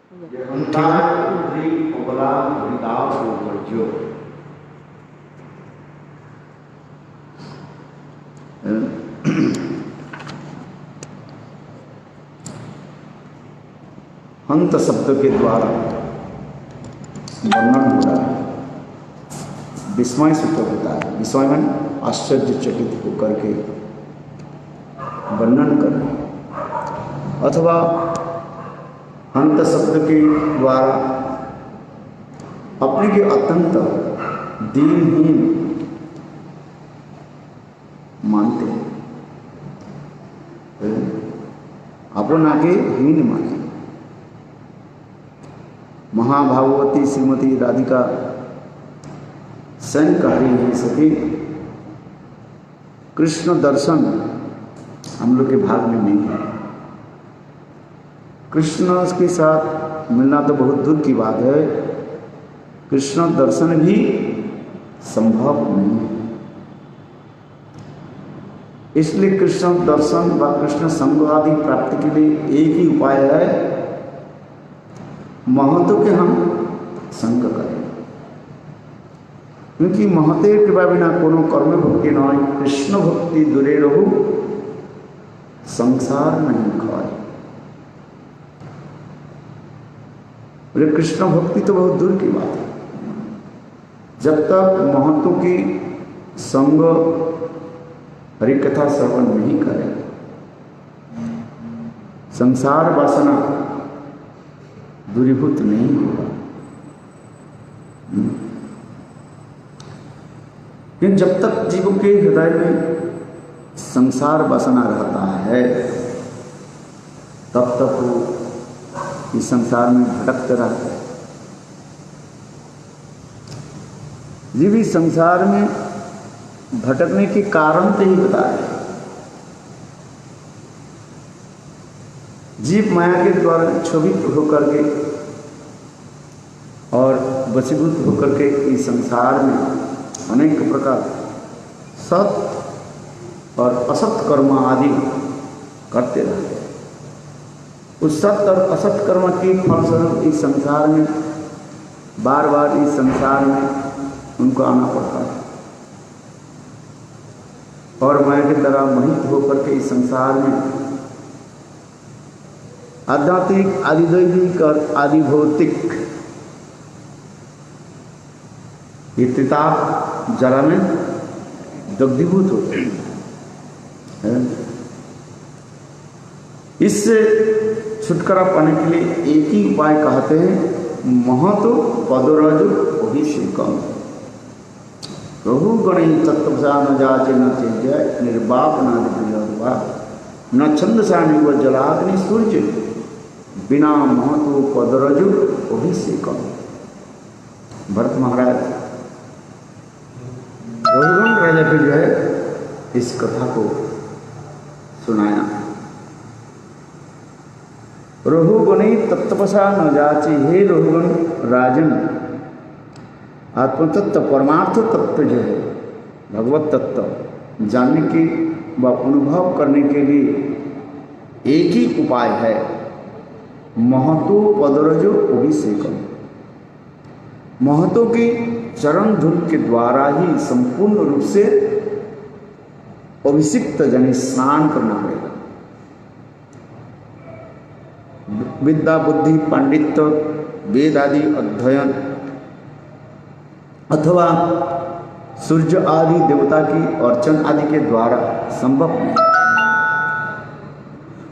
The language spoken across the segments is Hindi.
हंत शब्द के द्वारा वर्णन हो रहा है, विस्मय सूचक होता है। विस्मय मन आश्चर्यचकित होकर के वर्णन कर रहे हैं, अथवा हंत शब्द के द्वारा अपने के अत्यंत दीनहीन मानते हैं, अपन आगे हीन माने। महाभागवती श्रीमती राधिका स्वयं कह रही है, सभी कृष्ण दर्शन हम लोग के भाग में नहीं है। कृष्ण के साथ मिलना तो बहुत दूर की बात है, कृष्ण दर्शन भी संभव नहीं है। इसलिए कृष्ण दर्शन व कृष्ण संग आदि प्राप्ति के लिए एक ही उपाय है, महतो के हम संग करें। क्योंकि महते कृपा बिना कोनो कर्म भक्ति न, कृष्ण भक्ति दूरे रहु संसार नहीं खाए। बोले कृष्ण भक्ति तो बहुत दूर की बात है, जब तक महतों की संग हरि कथा श्रवण नहीं करे, संसार वासना दूरीभूत नहीं होगा। लेकिन जब तक जीव के हृदय में संसार वासना रहता है, तब तक वो इस संसार में भटकते रहते हैं। जीव इस संसार में भटकने के कारण तो ही बताए। जीव माया के द्वारा क्षोभित होकर के और वशीभूत होकर के इस संसार में अनेक प्रकार सत और असत कर्म आदि करते रहते हैं। उस सत और असत कर्म के फलस्वरूप इस संसार में बार बार इस संसार में उनको आना पड़ता है, और माया की तरह मोहित होकर के इस संसार में आध्यात्मिक, आदिदैविक और आदि भौतिक ये त्रिताप जरा में दग्धीभूत होते हैं। इससे छुटकारा पाने के लिए एक ही उपाय कहते हैं, महतो पदराजु अभिषेकम। प्रभु गणेश तत्वसा न जाचे न चेज्य निर्वापनादि प्रियवा न छंदसा निव जलाग्नि सूर्य बिना महतो पदरजु अभिषेकम। भरत महाराज रघुगण राजा को जो है इस कथा को सुनाया। रघुगणे तत्वसा न जाचे, हे रघुगण राजन, आत्मतत्व परमार्थ तत्व जो है भगवत तत्व जानने के व अनुभव करने के लिए एक ही उपाय है, महतो पदरजो अभिषेकम। महतो की चरण धूल के द्वारा ही संपूर्ण रूप से अभिषिक्त यानी स्नान करना पड़ेगा। विद्या बुद्धि पांडित्य वेद आदि अध्ययन अथवा सूर्य आदि देवता की अर्चन आदि के द्वारा संभव नहीं,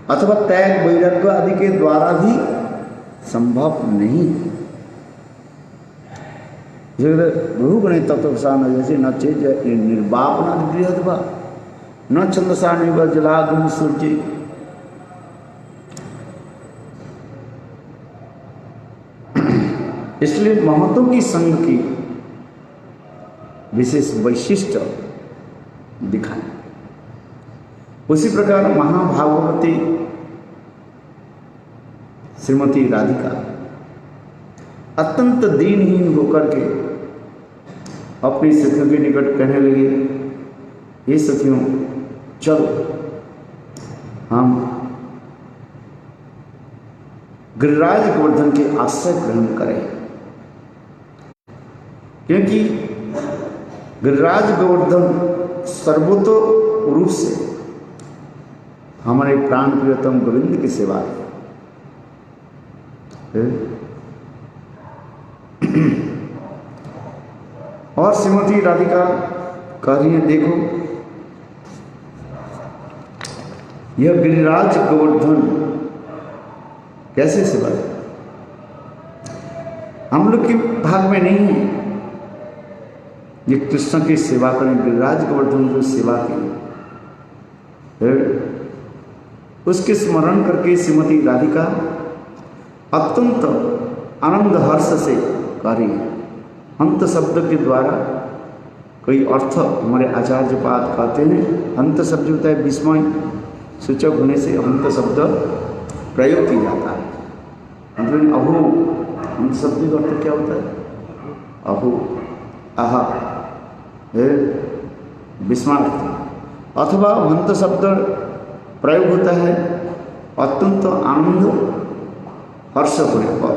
अथवा त्याग वैराग्य आदि के द्वारा भी संभव नहीं। बहुगुणे तत्वसा न जैसे न चेत निर्वापना गृहत्वा न छंदसा निव जलाग्नि सूर्य। इसलिए महतों की संग की विशेष वैशिष्ट दिखाएं। उसी प्रकार महाभागवती श्रीमती राधिका अत्यंत दीनहीन होकर के अपनी सखियों के निकट कहने लगे, ये सखियों चलो हम गिरिराज गोवर्धन के आश्रय ग्रहण करें, क्योंकि गिरिराज गोवर्धन सर्वतो रूप से हमारे प्राण प्रियतम गोविंद की सेवा है। और श्रीमती राधिका कह रही है, देखो यह गिरिराज गोवर्धन कैसे सेवा है, हम लोग के भाग में नहीं है ये कृष्ण की सेवा करें। गिरिराज गोवर्धन जो सेवा की उसके स्मरण करके श्रीमती राधिका अत्यंत आनंद हर्ष से कार्य अंत शब्द के द्वारा कई अर्थ हमारे आचार्य पाद कहते हैं। अंत शब्द होता है विस्मय सूचक होने से अंत शब्द प्रयोग किया जाता है। मतलब अहो, अंत शब्द का अर्थ क्या होता है? अहो, आहा, विस्मय, अथवा अंत शब्द प्रयोग होता है अत्यंत आनंद हर्ष होने पर।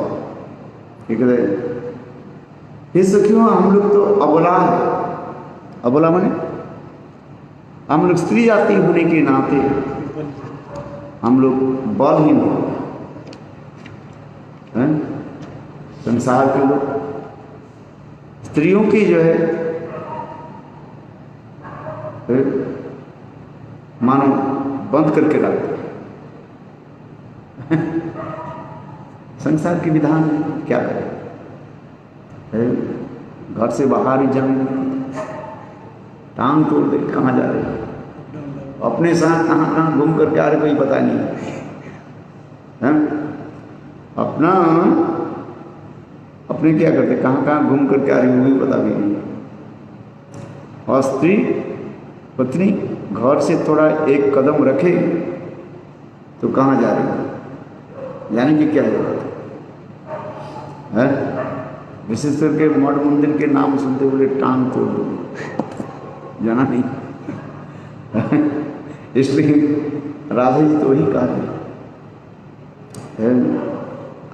ठीक है, ये सखियों हम लोग तो अबला है। अबला माने हम लोग स्त्री जाति होने के नाते हम लोग बलहीन हो गए। संसार के लोग स्त्रियों की जो है मानो बंद करके रखते हैं। संसार के विधान क्या करें, घर से बाहर ही जाने, टांग तोड़ दे, कहाँ जा रहे हैं, अपने साथ कहाँ कहाँ घूम करके आ रहे कोई पता नहीं है। अपना अपने क्या करते, कहाँ कहाँ घूम करके आ रही वो भी पता भी नहीं। और स्त्री पत्नी घर से थोड़ा एक कदम रखे तो कहाँ जा रही है, जाने की क्या जरूरत है। विशेष करके मठ मंदिर के नाम सुनते बोले टांग तोड़ दो, जाना नहीं। इसलिए राधा जी तो वही कहा है,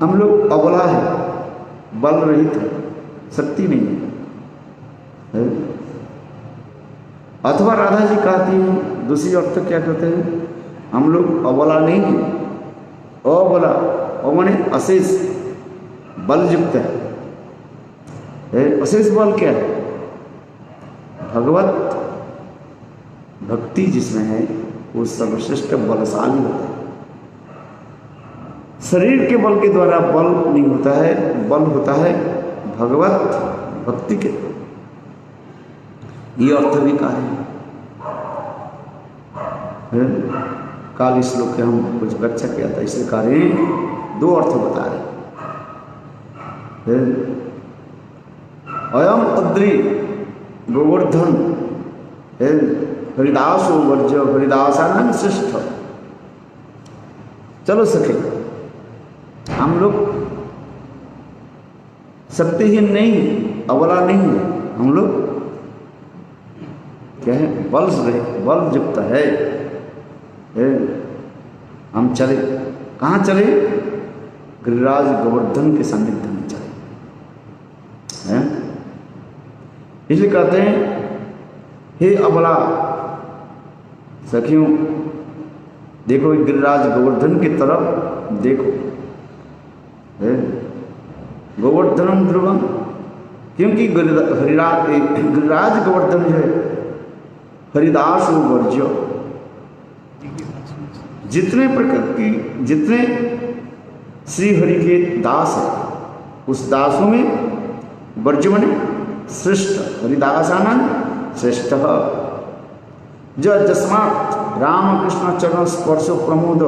हम लोग अबला है, बल रहित है, शक्ति नहीं है। अथवा राधा जी कहती हैं, दूसरी अर्थ क्या कहते हैं, हम लोग अबला नहीं है, अबला माने अशेष बल युक्त है। अशेष बल क्या है? भगवत भक्ति जिसमें है वो सर्वश्रेष्ठ बलशाली होता है। शरीर के बल के द्वारा बल नहीं होता है, बल होता है भगवत भक्ति के। ये अर्थ भी कहा है। काल श्लोक के हम कुछ कक्षा किया था, इसलिए कह रहे हैं, दो अर्थ बता रहे। अयम अद्रि गोवर्धन हरिदासो वर्ज हरिदासानंद श्रेष्ठ। चलो सखे, हम लोग शक्तिहीन नहीं, अबला नहीं है, हम लोग क्या है, बल युक्त है। हम चले, कहाँ चले? गिरिराज गोवर्धन के सानिध्य में चले। इसलिए कहते हैं, हे अबला सखियों, देखो गिरिराज गोवर्धन की तरफ देखो। गोवर्धनम ध्रुवम, क्योंकि गिरिराज गोवर्धन जो है हरिदास वर्ज्य, जितने प्रकार की जितने श्री हरि के दास है उस दासों में वर्ज्य बने श्रेष्ठ, हरिदासानंद श्रेष्ठ। जस्मात् रामकृष्ण चरण स्पर्श प्रमोद,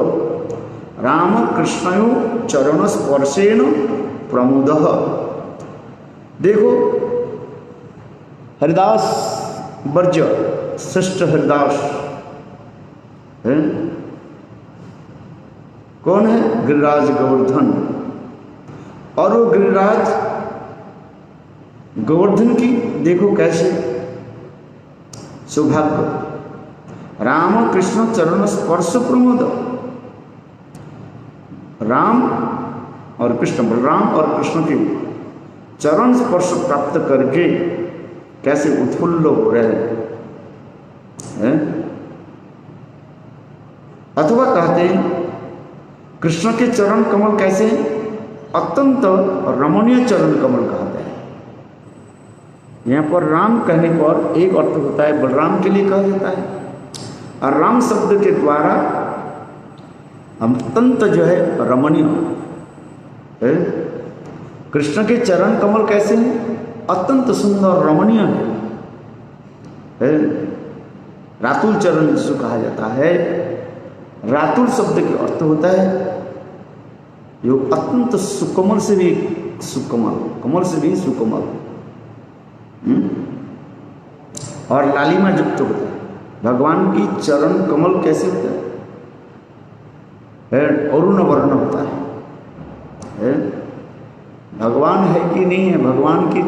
रामकृष्ण चरण स्पर्शेन प्रमोद। देखो हरिदास वर्ज्य श्रेष्ठ हरिदास है कौन है? गिरिराज गोवर्धन। और वो गिरिराज गोवर्धन की देखो कैसे सौभाग्य, राम कृष्ण चरण स्पर्श प्रमोद। राम और कृष्ण, बलराम और कृष्ण के चरण स्पर्श प्राप्त करके कैसे उत्फुल्ल हो रहे हैं। अथवा कहते हैं कृष्ण के चरण कमल कैसे अत्यंत रमणीय चरण कमल कहते हैं। यहाँ पर राम कहने पर एक अर्थ होता है बलराम के लिए कहा जाता है, और राम शब्द के द्वारा अत्यंत जो है रमणीय है। कृष्ण के चरण कमल कैसे हैं अत्यंत सुंदर रमणीय है। रातुल चरण जिसको कहा जाता है, रातुल शब्द के अर्थ होता है जो अत्यंत सुकोमल से भी सुकोमल, कमल से भी सुकोमल और लालिमा युक्त होता है। भगवान की चरण कमल कैसे होता है अरुण वर्ण होता है। भगवान है कि नहीं है, भगवान की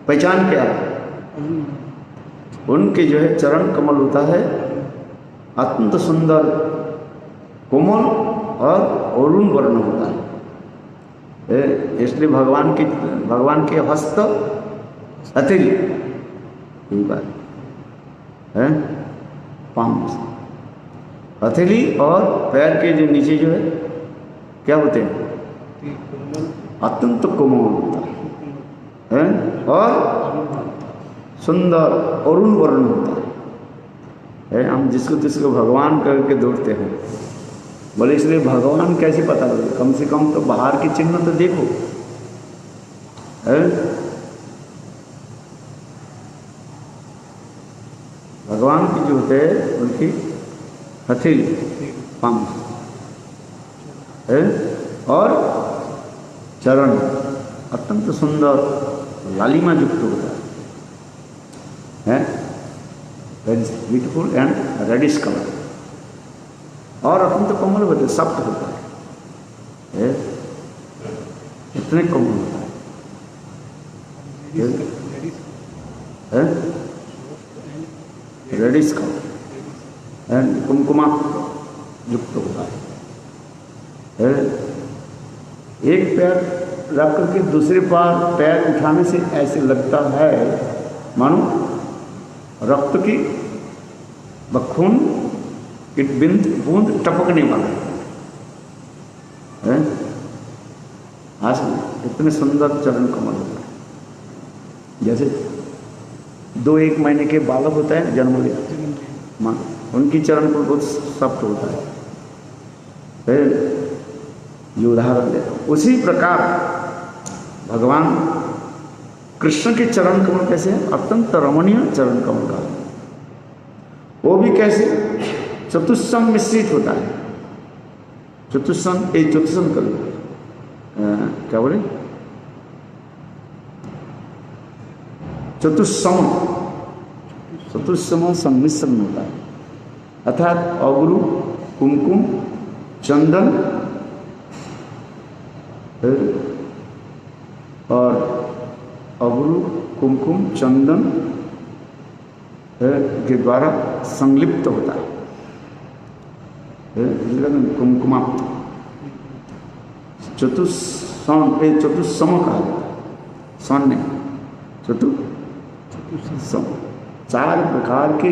पहचान क्या है, उनके जो है चरण कमल होता है अत्यंत सुंदर कोमल और अरुण वर्ण होता है। इसलिए भगवान के हस्त हथेली है, पाम हथेली और पैर के जो नीचे जो है क्या होते हैं अत्यंत कोमल होता है और सुंदर अरुण वर्ण होता है। हम जिसको तिसको भगवान करके दौड़ते हैं, बोले इसलिए भगवान कैसे पता लगे, कम से कम तो बाहर की चिन्ह तो देखो है। भगवान की जो होते हैं उनकी हथेली पाम है और चरण अत्यंत सुंदर लालिमा युक्त होता है, ब्यूटीफुल एंड रेडिश कलर और अत्यंत कोमल होते सॉफ्ट होता है, इतने कोमल होता है, रेडिश कलर एंड कुमकुमा युक्त होता है। एक पैर रख करके दूसरे पैर उठाने से ऐसे लगता है मानो रक्त की खून की बूंद टपकने वाला है। आज इतने सुंदर चरण कमल होता है, जैसे 2-1 महीने के बालक होता है जन्म लिया माँ, उनकी चरण पर बहुत सॉफ्ट होता है। फिर ये उदाहरण देता हूँ। उसी प्रकार भगवान कृष्ण के चरण कमल कैसे है अत्यंत रमणीय चरण कमल का, वो भी कैसे चतुस्सम मिश्रित होता है। चतुस्सम कर क्या बोले चतुस्सम सम्मिश्रण होता है, अर्थात अगुरु कुमकुम चंदन और अगुरु कुमकुम चंदन के द्वारा संलिप्त होता है, कुमकुमा चतुस्सम कहा जाता है, सन ने चतुस्सम 4 प्रकार के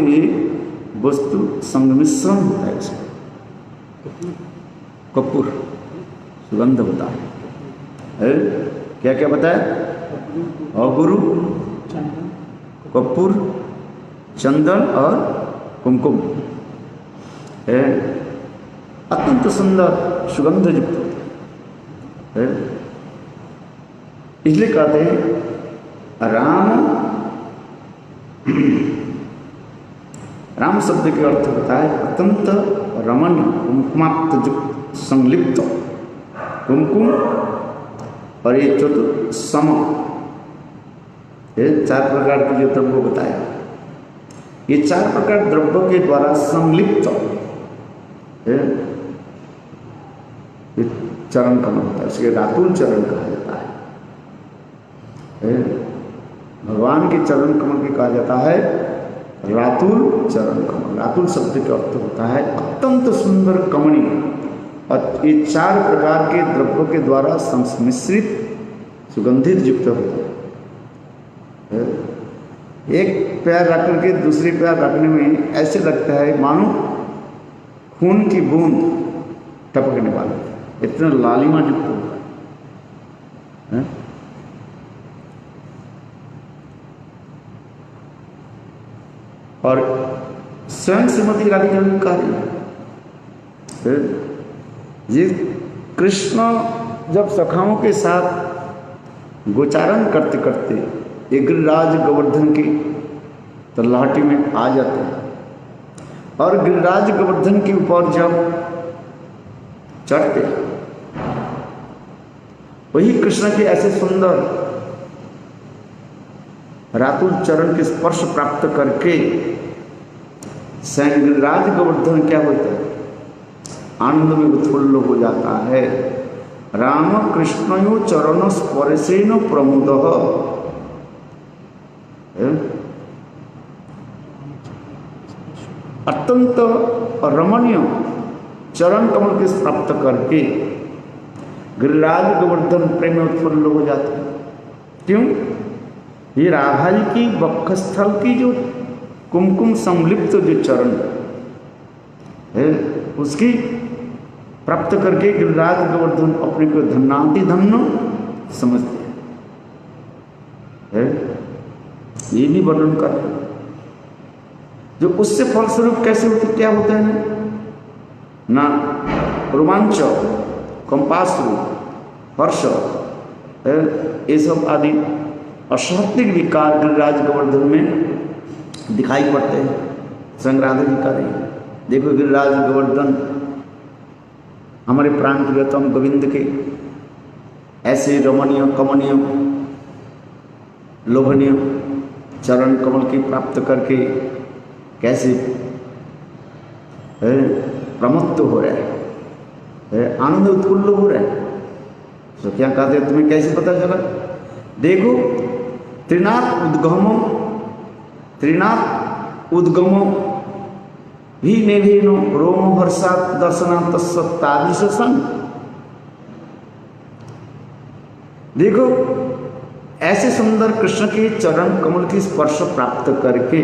वस्तु संमिश्रण होता है इसमें। कपूर सुगंध होता है, क्या क्या बताया अगुरु कपूर चंदन और कुमकुम है, अत्यंत सुंदर सुगंध युक्त है। इसलिए कहते हैं राम शब्द के अर्थ होता है अत्यंत रमणीय कुमकुमाक्त युक्त संलिप्त कुमकुम और ये चतुस्सम, ये 4 प्रकार के जो द्रव्य बताया, ये 4 प्रकार द्रव्यों के द्वारा संलिप्त चरण कमल होता है, इसके रातुल चरण कहा जाता है। भगवान के चरण कमल के कहा जाता है रातुल चरण कमल। रातुल शब्द का अर्थ होता है अत्यंत सुंदर कमनीय और ये 4 प्रकार के द्रव्यों के द्वारा संमिश्रित सुगंधित युक्त होता है। एक पैर रख करके दूसरे पैर रखने में ऐसे लगता है मानो खून की बूंद टपकने वाला, इतना लालिमा युक्त होता है। और स्वयं श्रीमती राधिका ने कहा ये कृष्ण जब सखाओं के साथ गोचारण करते करते ये गिरिराज गोवर्धन की तलहटी में आ जाते हैं और गिरिराज गोवर्धन के ऊपर जब चढ़ते वही कृष्ण के ऐसे सुंदर रातुल चरण के स्पर्श प्राप्त करके स्वयं गिरिराज गोवर्धन क्या होता है, आनंद में उत्फुल्ल हो जाता है। राम कृष्णयो चरण स्पर्शेन प्रमुद, अत्यंत रमणीय चरण कमल के प्राप्त करके गिरिराज गोवर्धन प्रेम में उत्फुल्ल हो जाते हैं। क्यों? ये राधा जी की वक्षस्थल की जो कुमकुम संलिप्त जो चरण है उसकी प्राप्त करके गिरिराज गोवर्धन अपने को धन्याति धन्य समझते हैं। ये भी वर्णन कर जो उससे फलस्वरूप कैसे होते, क्या होता है ना, रोमांच, कंपाश्रु, हर्ष, ये सब आदि असात्विक विकार गिरिराज गोवर्धन में दिखाई पड़ते हैं। संग्राध जी का नहीं, देखो गिरिराज गोवर्धन हमारे प्राण प्रियतम गोविंद के ऐसे रमणीय कमनीय लोभनीय चरण कमल की प्राप्त करके कैसे प्रमुक्त हो रहा है, आनंद उत्फुल्ल हो रहा है। तो क्या कहते हैं, तुम्हें कैसे पता चला? देखो त्रिनाथ उद्गमो भी नेभेनो रोम हर्षात दर्शनात् तत्सत्तादिश सन। देखो ऐसे सुंदर कृष्ण के चरण कमल की स्पर्श प्राप्त करके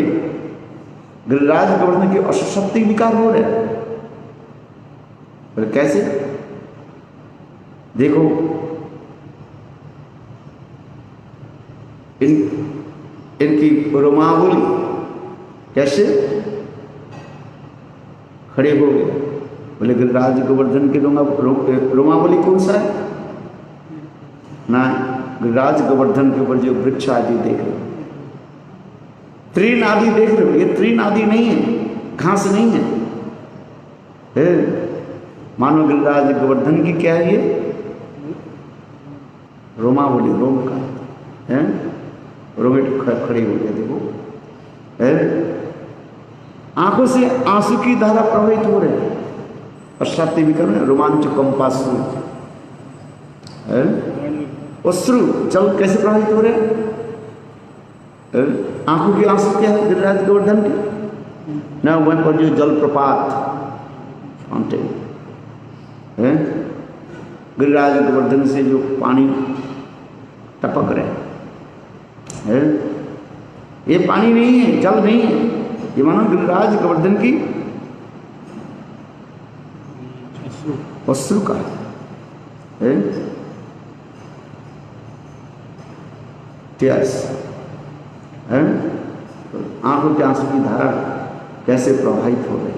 गिरिराज गोवर्धन के अशक्ति विकार हो रहे हैं। कैसे? देखो इनकी रोमावली कैसे खड़े हो गए। बोले गिरिराज गोवर्धन की रोमावली कौन सा है ना, गिरिराज गोवर्धन के ऊपर जो वृक्ष आदि देख रहे हो, तृण आदि देख रहे हो, ये तृण आदि नहीं है, घास नहीं है, मानो गिरिराज गोवर्धन की क्या है ये रोमावली, रोम का है, रोमेट खड़े हो गए। देखो आंखों से आंसू की धारा प्रवाहित हो रहे, पश्चात विकरण रोमांच कंपाश्रु, अश्रु जल कैसे प्रवाहित हो रहे, आंखों के आंसू क्या है गिरिराज गोवर्धन के ना, वहीं पर जो जलप्रपात फाउंटेन है, गिरिराज गोवर्धन से जो पानी टपक रहे है, ये पानी नहीं है, जल नहीं है, ये मानो गिरिराज गोवर्धन की अश्रु का है, टीयर्स है, आंखों के आंसू की धारा कैसे प्रवाहित हो रही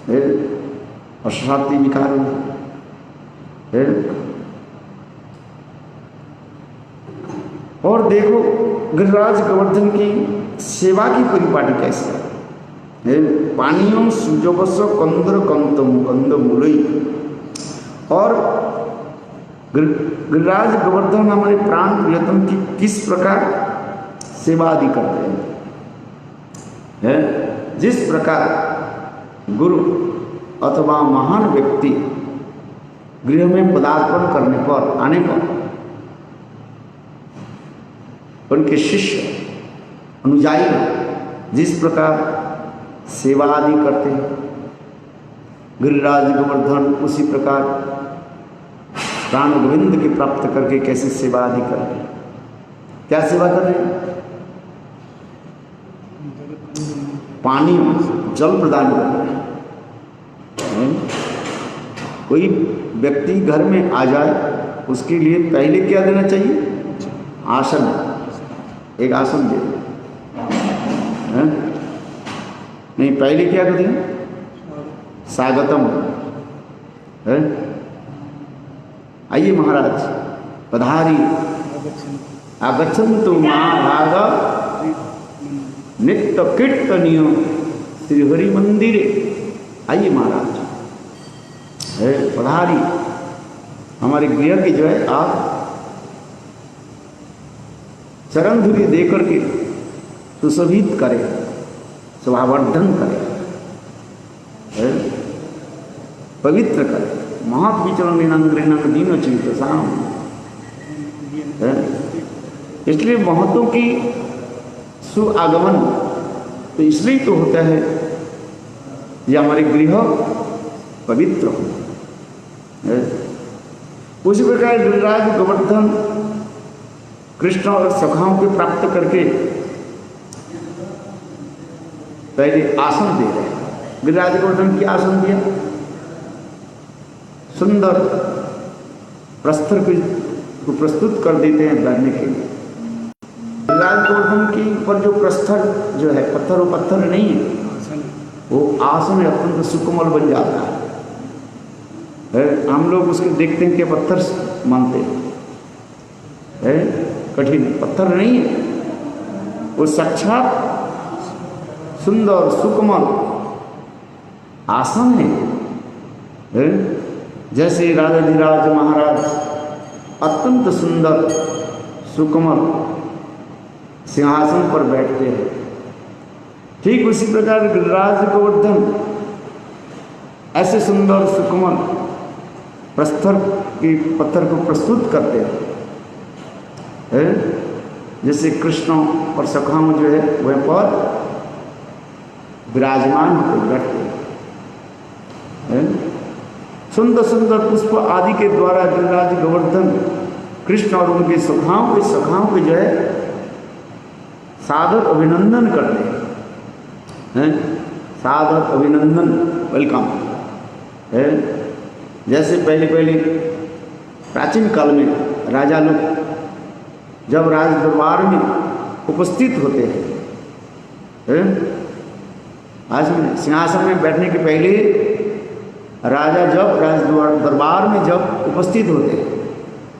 है, अशांति विकार है। और देखो गिरिराज गोवर्धन की सेवा की परिपाटी कैसे है, पानियों सुजोगस कंदर कंद मूलई। और गिरिराज गोवर्धन हमारे प्राण प्रियतम की किस प्रकार सेवा आदि करते हैं, जिस प्रकार गुरु अथवा महान व्यक्ति गृह में पदार्पण करने पर आने पर उनके शिष्य अनुयायी जिस प्रकार सेवा आदि करते हैं, गिरिराज गोवर्धन उसी प्रकार प्राण गोविंद की प्राप्त करके कैसे सेवा आदि कर रहे हैं। क्या सेवा कर रहे हैं? पानी जल प्रदान कर रहे हैं। कोई व्यक्ति घर में आ जाए उसके लिए पहले क्या देना चाहिए? आसन, एक आसन दे। नहीं, पहले क्या करते हैं? स्वागतम है। आइए महाराज पधारी, आगच्छन्तु महाभाग नित्य कीर्तनीय श्री हरि मंदिरे। आइए महाराज है, पधारी, हमारे गृह की जो है आप चरण धूलि दे करके सुशोभित करें, शोभावर्धन करें, पवित्र करें। महत विचरण निनंग दीनो चिंत साम। इसलिए महतों की सुआगमन तो इसलिए तो होता है ये हमारे गृह पवित्र हो। उसी प्रकार गिरिराज गोवर्धन कृष्ण और सखाओं के प्राप्त करके पहले आसन दे रहे हैं। गिरिराज गोवर्धन की आसन दिया, सुंदर प्रस्तर को प्रस्तुत कर देते हैं बैठने के लिए। गिरिराज गोवर्धन के ऊपर जो प्रस्तर जो है पत्थर, वो पत्थर नहीं है, वो आसन अत्यंत सुकोमल बन जाता है। हम लोग उसके देखते हैं कि पत्थर मानते हैं, कठिन पत्थर नहीं है, वो साक्षात सुंदर सुकोमल आसन है। जैसे राजाधिराज महाराज अत्यंत सुंदर सुकोमल सिंहासन पर बैठते हैं, ठीक उसी प्रकार गिरिराज गोवर्धन ऐसे सुंदर सुकोमल प्रस्तर के पत्थर को प्रस्तुत करते हैं। जैसे कृष्ण और सखाओं जो है वह पर विराजमान होकर बैठते हैं। सुंदर सुंदर पुष्प आदि के द्वारा गिरिराज गोवर्धन कृष्ण और उनके सखाओं के जो है सादर अभिनंदन करते हैं। सादर अभिनंदन, वेलकम है। जैसे पहले प्राचीन काल में राजा लोग जब राज दरबार में उपस्थित होते हैं, आज में सिंहासन में बैठने के पहले राजा जब राज दरबार में जब उपस्थित होते हैं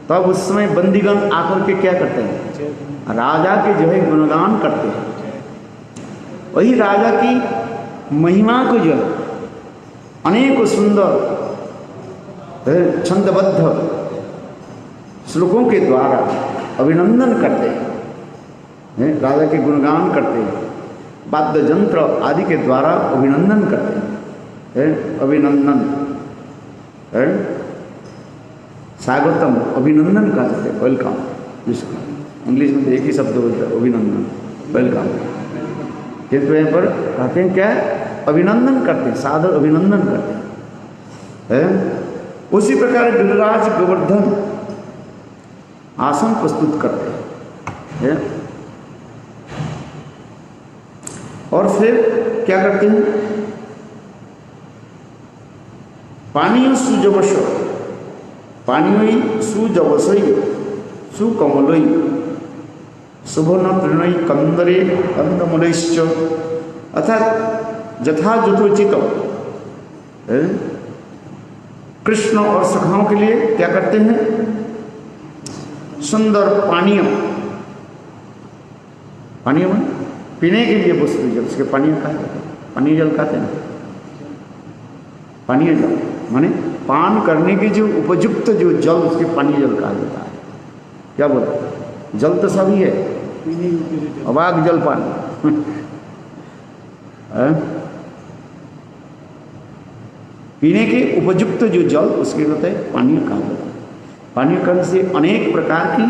तब उस समय बंदीगण आकर के क्या करते हैं? राजा के जो है गुणगान करते हैं। वही राजा की महिमा को जो है अनेक सुंदर छंदबद्ध श्लोकों के द्वारा अभिनंदन करते हैं, राजा के गुणगान करते हैं, वाद्य यंत्र आदि के द्वारा अभिनंदन करते हैं। अभिनंदन है, स्वागतम अभिनंदन कहते हैं, वेलकम। जिसको इंग्लिश में एक ही शब्द होता है अभिनंदन, वेलकम। किंतु यहाँ पर कहते हैं क्या? अभिनंदन करते हैं, सादर अभिनंदन करते हैं। उसी प्रकार गिरिराज गोवर्धन आसन प्रस्तुत करते हैं और फिर क्या करते हैं? पानीय सुजवश, पानीय सुजवसई सुकमलई शुभन तृणय कंदरे कंदमलैश्च, अर्थात यथा यथोचित कृष्ण और सखाओं के लिए क्या करते हैं? सुंदर पानीय, पानीय में पीने के लिए वस्तु जल, उसके पानीय कहा जाता है, पानीय जल कहते हैं। पानीय जल माने पान करने के जो उपयुक्त जो जल, उसके पानीय जल कहा जाता है। क्या बोला? जल तो सभी है, अवाग जल पान पीने के उपयुक्त जो जल उसके होते हैं पानीय कहा जाता है। पानीय करने से अनेक प्रकार की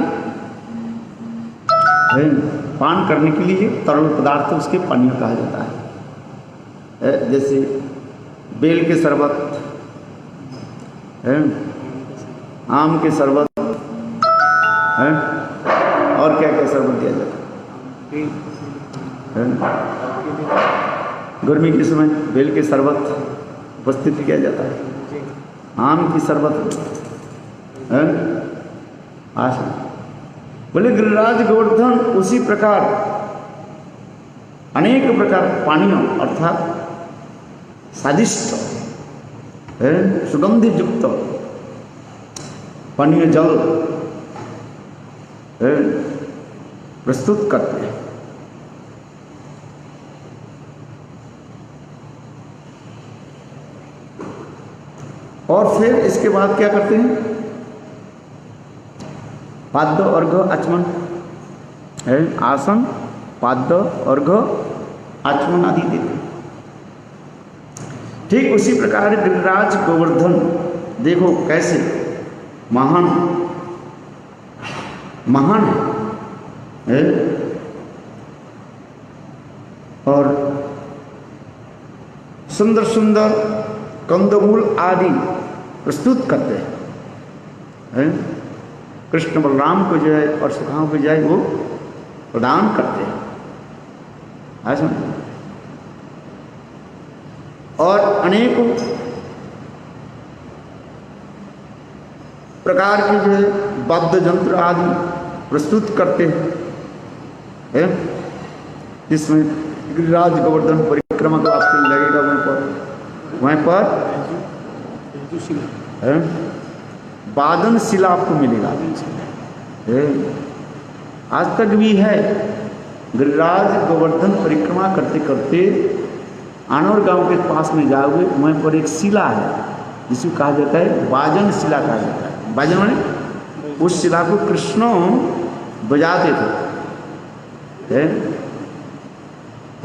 पान करने के लिए तरल पदार्थ उसके पानीय कहा जाता है। जैसे बेल के शरबत, है, आम के शरबत है, और क्या क्या शरबत दिया जाता है? गर्मी के समय बेल के शरबत उपस्थित किया जाता है, आम की शरबत है। आशा बोले गिरिराज गोवर्धन उसी प्रकार अनेक प्रकार पानियों अर्थात स्वादिष्ट है, सुगंधित युक्त पानीय जल है, प्रस्तुत करते हैं। और फिर इसके बाद क्या करते हैं? पाद्य अर्घ आचमन है, आसन पाद्य अर्घ आचमन आदि देते। ठीक उसी प्रकार गिरिराज गोवर्धन देखो कैसे महान महान है और सुंदर सुंदर कंदमूल आदि प्रस्तुत करते हैं। कृष्ण बलराम को जो है और सुखाओं को जो है वो प्रदान करते हैं। ऐसा और अनेकों प्रकार के जो है वाद्य यंत्र आदि प्रस्तुत करते हैं, जिसमें गिरिराज गोवर्धन परिक्रमा को आपको लगेगा वहीं पर वादन शिला आपको मिलेगा। आज तक भी है गिरिराज गोवर्धन परिक्रमा करते करते आनौर गांव के पास में जाओगे वहीं पर एक शिला है जिसे कहा जाता है वाजन शिला कहा जाता है। वाजन माने उस शिला को कृष्ण बजाते थे,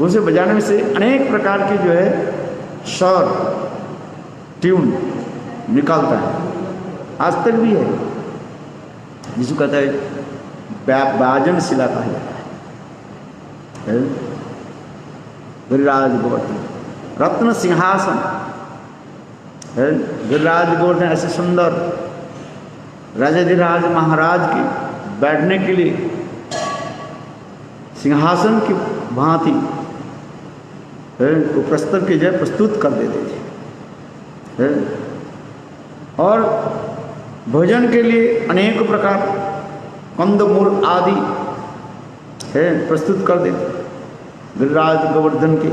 उसे बजाने में से अनेक प्रकार के जो है स्वर ट्यून निकलता है। आज तक भी है जिसको कहता है वाजन शिला कहा जाता है। गिरिराज गोवर्धन रत्न सिंहासन है। गिरिराज गोवर्धन ऐसे सुंदर राजाधिराज महाराज के बैठने के लिए सिंहासन की भांति को प्रस्तुत की जाए प्रस्तुत कर देते थे और भोजन के लिए अनेक प्रकार कंदमूल आदि है प्रस्तुत कर देते। गिरिराज गोवर्धन की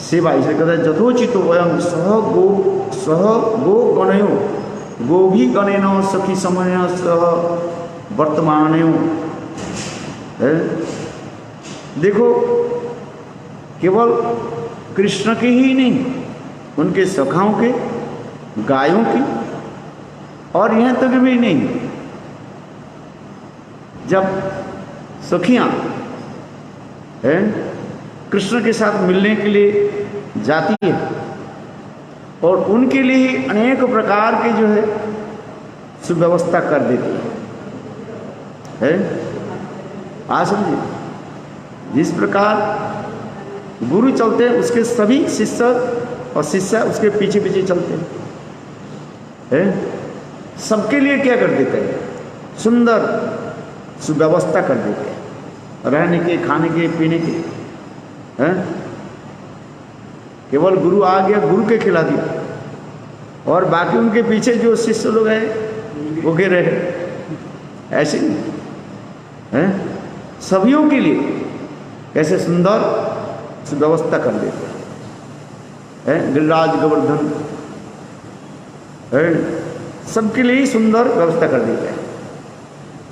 सेवा इसे कहते हैं यथोचितो वयं सह गो गणयो गोभी गणेन सखी समय सह वर्तमानयो है। देखो केवल कृष्ण के ही नहीं उनके सखाओं के गायों की और यहाँ तक भी नहीं, जब सखियाँ हैं कृष्ण के साथ मिलने के लिए जाती है और उनके लिए अनेक प्रकार के जो है सुव्यवस्था कर देती है। आ समझिए जिस प्रकार गुरु चलते हैं उसके सभी शिष्य और शिष्य उसके पीछे पीछे चलते हैं। सबके लिए क्या कर देते हैं? सुंदर सुव्यवस्था कर देते हैं, रहने के खाने के पीने के हैं। केवल गुरु आ गया गुरु के खिला दिया और बाकी उनके पीछे जो शिष्य लोग हैं वो गिर रहे, ऐसे नहीं है। सभियों के लिए कैसे सुंदर सुव्यवस्था कर देते हैं। गिरिराज गोवर्धन है सबके लिए ही सुंदर व्यवस्था कर देते हैं।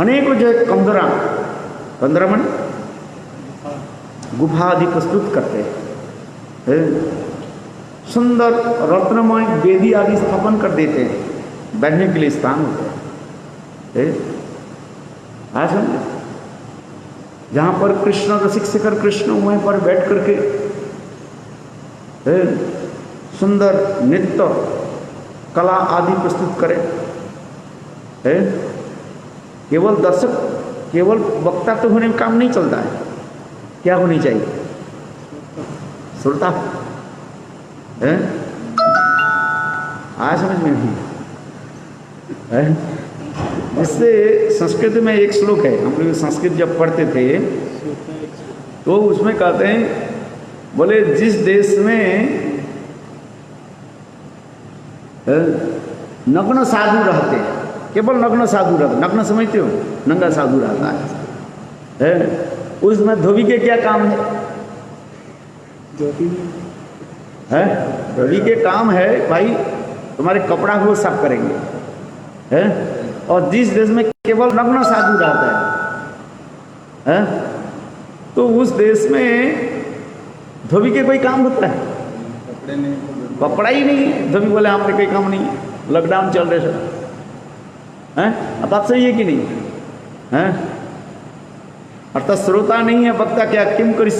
अनेकों जो है कंदरा मन गुफा आदि प्रस्तुत करते हैं, सुंदर रत्नमय वेदी आदि स्थापन कर देते हैं, बैठने के लिए स्थान होते हैं। आज समझे जहाँ पर कृष्ण रसिक शिखर कृष्ण वहीं पर बैठ करके सुंदर नृत्य कला आदि प्रस्तुत करें। केवल दर्शक केवल वक्ता तो होने में काम नहीं चलता है, क्या होनी चाहिए? श्रोता है। आज समझ में नहीं है। जिससे संस्कृत में एक श्लोक है, हम लोग संस्कृत जब पढ़ते थे तो उसमें कहते हैं, बोले जिस देश में नग्न साधु रहते हैं, केवल नग्न साधु रहते, नग्न समझते हो, नंगा साधु रहता है, उसमें धोबी के क्या काम है? धोबी के काम है भाई तुम्हारे कपड़ा को साफ करेंगे, है? और जिस देश में केवल नग्न साधु रहता है, तो उस देश में धोबी के कोई काम होता है? कपड़ा ही नहीं है। धोबी बोले हमने कोई काम नहीं है, लॉकडाउन चल रहे हैं। अब बात सही है कि नहीं है? अर्थात श्रोता नहीं है, वक्ता क्या किम करिस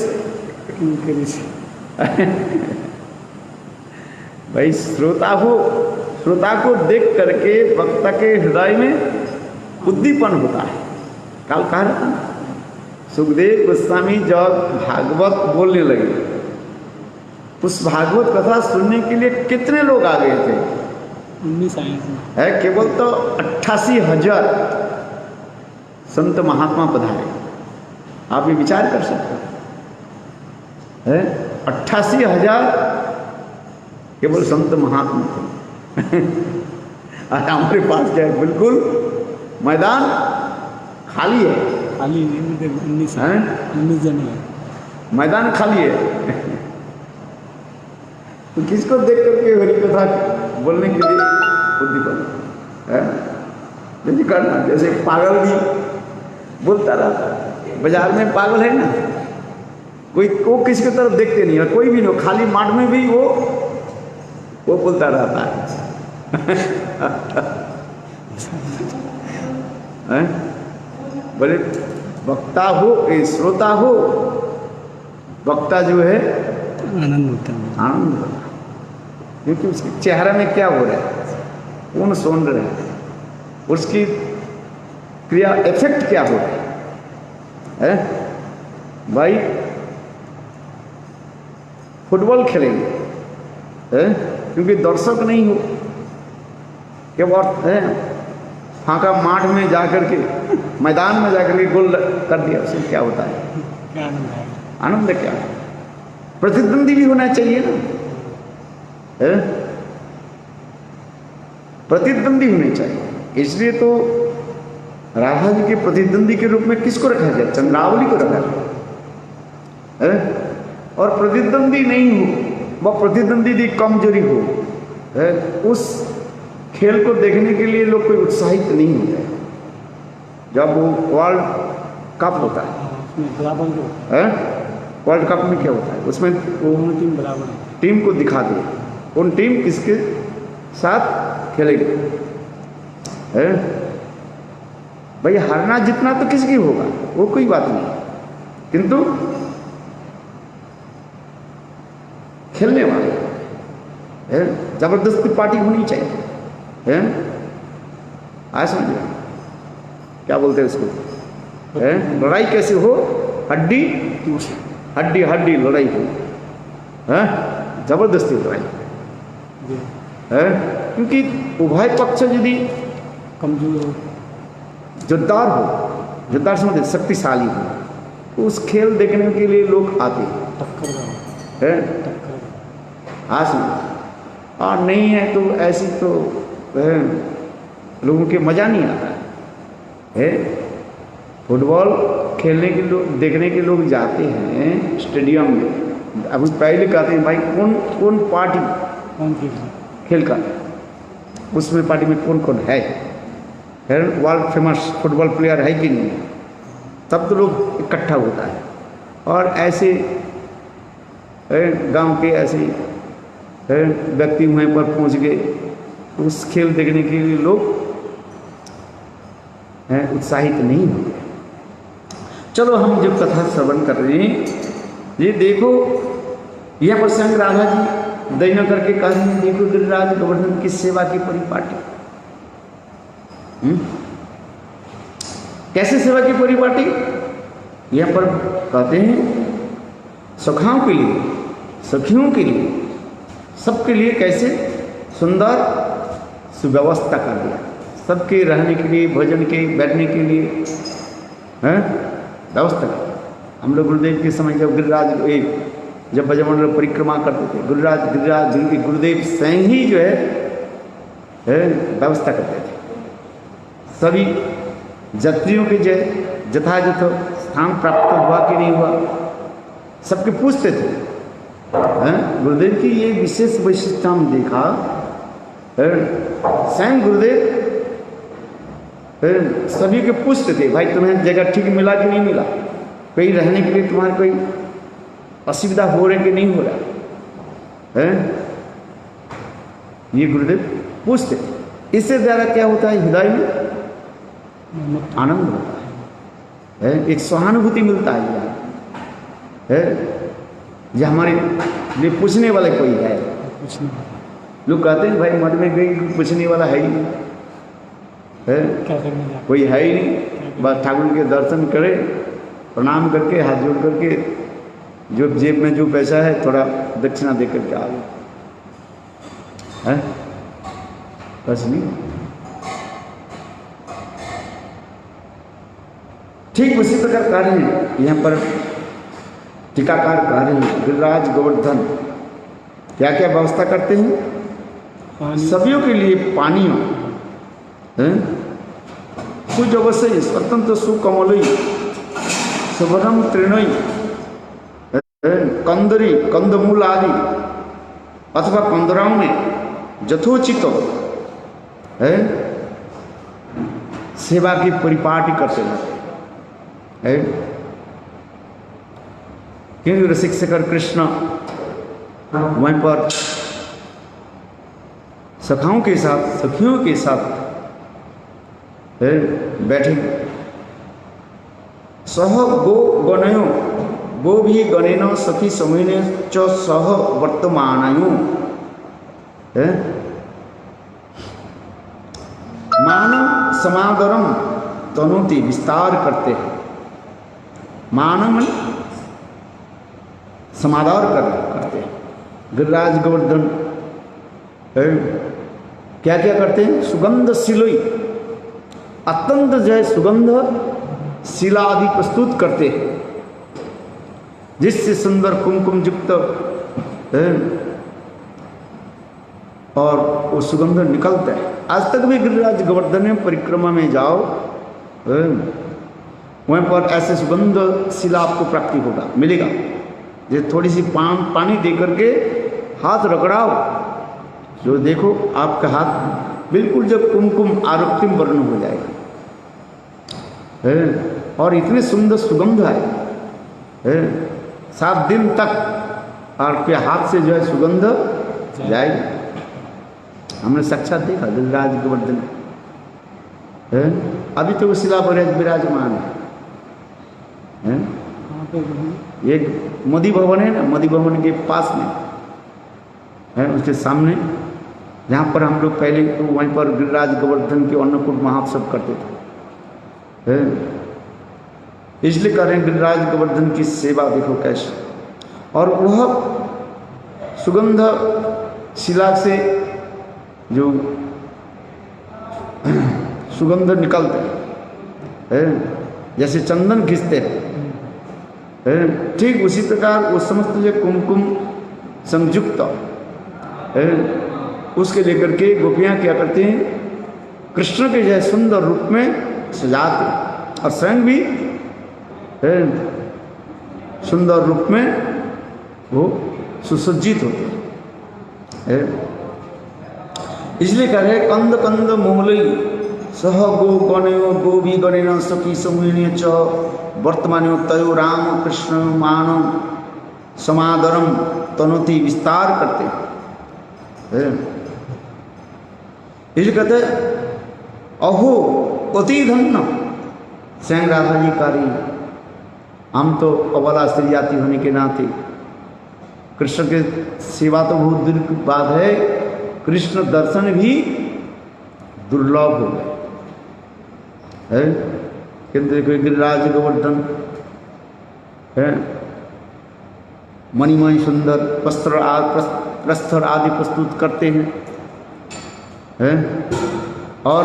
भाई श्रोता को देख करके वक्ता के हृदय में उद्दीपन होता है। कल कहा रहता ना, सुखदेव गोस्वामी जब भागवत बोलने लगे, उस भागवत कथा सुनने के लिए कितने लोग आ गए थे? 19 है, केवल तो 88,000 संत महात्मा पधारे। आप ये विचार कर सकते हैं, 88,000 केवल संत महात्मा थे। और हमारे पास क्या है? बिल्कुल मैदान खाली है, खाली 19 जन है, मैदान खाली है। तो किसको देख करके हरि कथा बोलने के लिए उद्दीपन है? जैसे करना, जैसे पागल भी बोलता रहता है, बाजार में पागल है ना, कोई वो किसकी तरफ देखते नहीं है, कोई भी नहीं, खाली माठ में भी वो बोलता रहता है। बोले वक्ता हो, श्रोता हो, वक्ता जो है आनंद होता है, आनंद होता है, क्योंकि उसके चेहरे में क्या हो रहा है, कौन सुन रहे हैं, उसकी क्रिया इफेक्ट क्या हो रहा है? भाई फुटबॉल खेलेंगे है, क्योंकि दर्शक नहीं हो, क्या बात है, फांका माठ में जाकर के, मैदान में जाकर के गोल कर दिया, उससे क्या होता है? क्या आनंद है? आनंद क्या है? प्रतिद्वंदी भी होना चाहिए ना, है? प्रतिद्वंदी होने चाहिए। इसलिए तो राधा जी के प्रतिद्वंदी के रूप में किसको रखा जाए? चंद्रावली को रखा जाए, और प्रतिद्वंदी नहीं हो, वह प्रतिद्वंदी की कमजोरी हो, है? उस खेल को देखने के लिए लोग कोई उत्साहित नहीं होते। जब वो वर्ल्ड कप होता है, वर्ल्ड कप में क्या होता है, उसमें दोनों टीम बराबर टीम को दिखा दे, कौन टीम किसके साथ खेलेगी, है? भाई हारना जितना तो किसकी होगा, वो कोई बात नहीं, किंतु खेलने वाले है, जबरदस्ती पार्टी होनी चाहिए, है? आज समझिए क्या बोलते हैं उसको, है? लड़ाई कैसे हो, हड्डी हड्डी हड्डी लड़ाई हो, है? जबरदस्ती लड़ाई है, क्योंकि उभय पक्ष यदि कमजोर हो, जोरदार हो, जोरदार समझे शक्तिशाली हो, तो उस खेल देखने के लिए लोग आते हैं, टक्कर है? हाँ समझ, और नहीं है तो ऐसी तो है, लोगों के मज़ा नहीं आता है। फुटबॉल खेलने के लोग, देखने के लोग जाते हैं स्टेडियम में, अभी पहले कहते हैं भाई कौन पार्टी कौन खेल का, उसमें पार्टी में कौन कौन है, वर्ल्ड फेमस फुटबॉल प्लेयर है कि नहीं, तब तो लोग इकट्ठा होता है। और ऐसे गांव के ऐसे व्यक्ति वहीं पर पहुंच गए, उस खेल देखने के लिए लोग उत्साहित नहीं होते। चलो हम जब कथा श्रवण कर रहे हैं, ये देखो यह प्रसंग राधा जी दैन्य करके कह रहे हैं, देखो गिरिराज गोवर्धन की सेवा की परिपाटी, कैसे सेवा की परिपाटी, यह पर कहते हैं सखाओं के लिए, सखियों के लिए, सबके लिए कैसे सुंदर सुव्यवस्था कर दिया, सबके रहने के लिए, भोजन के, बैठने के लिए हैं व्यवस्था कर। हम लोग गुरुदेव के समय जब गिरिराज जब ब्रजमंडल परिक्रमा करते थे, गुरुदेव स्वयं ही जो है व्यवस्था करते थे। सभी यात्रियों के जो यथायथ स्थान प्राप्त हुआ कि नहीं हुआ, सबके पूछते थे। गुरुदेव की ये विशेष वैशिष्टता हम देखा, स्वयं गुरुदेव सभी के पूछते थे, भाई तुम्हें जगह ठीक मिला कि नहीं मिला, कहीं रहने के लिए तुम्हारे कोई असुविधा हो रही कि नहीं हो रहा है, ये गुरुदेव पूछते थे। इससे ज़्यादा क्या होता है, हृदय में आनंद होता है, एक सहानुभूति मिलता है यार, ये हमारे लिए पूछने वाले कोई है। लोग कहते हैं भाई मठ में गई, पूछने वाला है ही नहीं, कोई है ही नहीं, बस ठाकुर के दर्शन करे, प्रणाम करके हाथ जोड़ करके जो जेब में जो पैसा है थोड़ा दक्षिणा दे करके आ गए, है बस नहीं। ठीक उसी प्रकार कार्य है यहाँ पर टीकाकार कार्य है। गिरिराज गोवर्धन क्या क्या व्यवस्था करते हैं, सभी के लिए पानी कुछ अवश्य स्वतंत्र सुकमलई सुभरम तृणई कंदरी कंदमूल आदि अथवा कंदराओं में यथोचित है सेवा की परिपाटी करते हैं। क्योंकि रसिक शेखर कृष्ण वहीं पर सखाओं के साथ, सखियों के साथ बैठे। सह गो गणयो गो भी गणेन सखी समूहेन च सह वर्तमानयो मानव समादरम तनोति विस्तार करते हैं। मानव समादार करते हैं। गिरिराज गोवर्धन क्या क्या करते हैं, सुगंध शिलोई अत्यंत जय सुगंध शिला आदि प्रस्तुत करते हैं, जिससे सुंदर कुमकुम युक्त और वो सुगंध निकलता है। आज तक भी गिरिराज गोवर्धन में परिक्रमा में जाओ, वहीं पर ऐसे सुगंध शिला आपको प्राप्ति होगा, मिलेगा। जो थोड़ी सी पानी दे करके हाथ रगड़ाओ, जो देखो आपका हाथ बिल्कुल जब कुमकुम आरोक्तिम वर्ण हो जाएगा, और इतने सुंदर सुगंध है 7 दिन तक आपके हाथ से जो है सुगंध जाएगी। हमने साक्षात देखा गिरिराज गोवर्धन, अभी तो वो शिला पर विराजमान है। एक मोदी भवन है ना, मोदी भवन के पास में है, उसके सामने जहाँ पर हम लोग पहले तो वहीं पर गिरिराज गोवर्धन के अन्नकूट महोत्सव करते थे। इसलिए कह रहे हैं गिरिराज गोवर्धन की सेवा देखो कैसे, और वह सुगंध शिला से जो सुगंध निकलते है, जैसे चंदन घिसते हैं, ठीक उसी प्रकार वो समस्त जो कुमकुम संयुक्त उसके लेकर के गोपियाँ क्या करते हैं, कृष्ण के जैसे सुंदर रूप में सजाते और स्वयं भी सुंदर रूप में वो सुसज्जित होते हैं। इसलिए कह रहे कंद कंद मोहलई सह गो गणयो गो भी गणेन सखी समूहेन च वर्तमानो तयो राम कृष्ण मानव समादरम तनोति विस्तार करते हैं। इसलिए कहते अहो अति धन्य स्वयं राधा जी कार्य, हम तो अबला स्त्री जाति होने के नाते कृष्ण के सेवा तो बहुत दूर की बात है, कृष्ण दर्शन भी दुर्लभ हो गए है। किंतु देखो गिरिराज गोवर्धन है, मणिमय सुंदर प्रस्तर आदि प्रस्तुत करते हैं है, और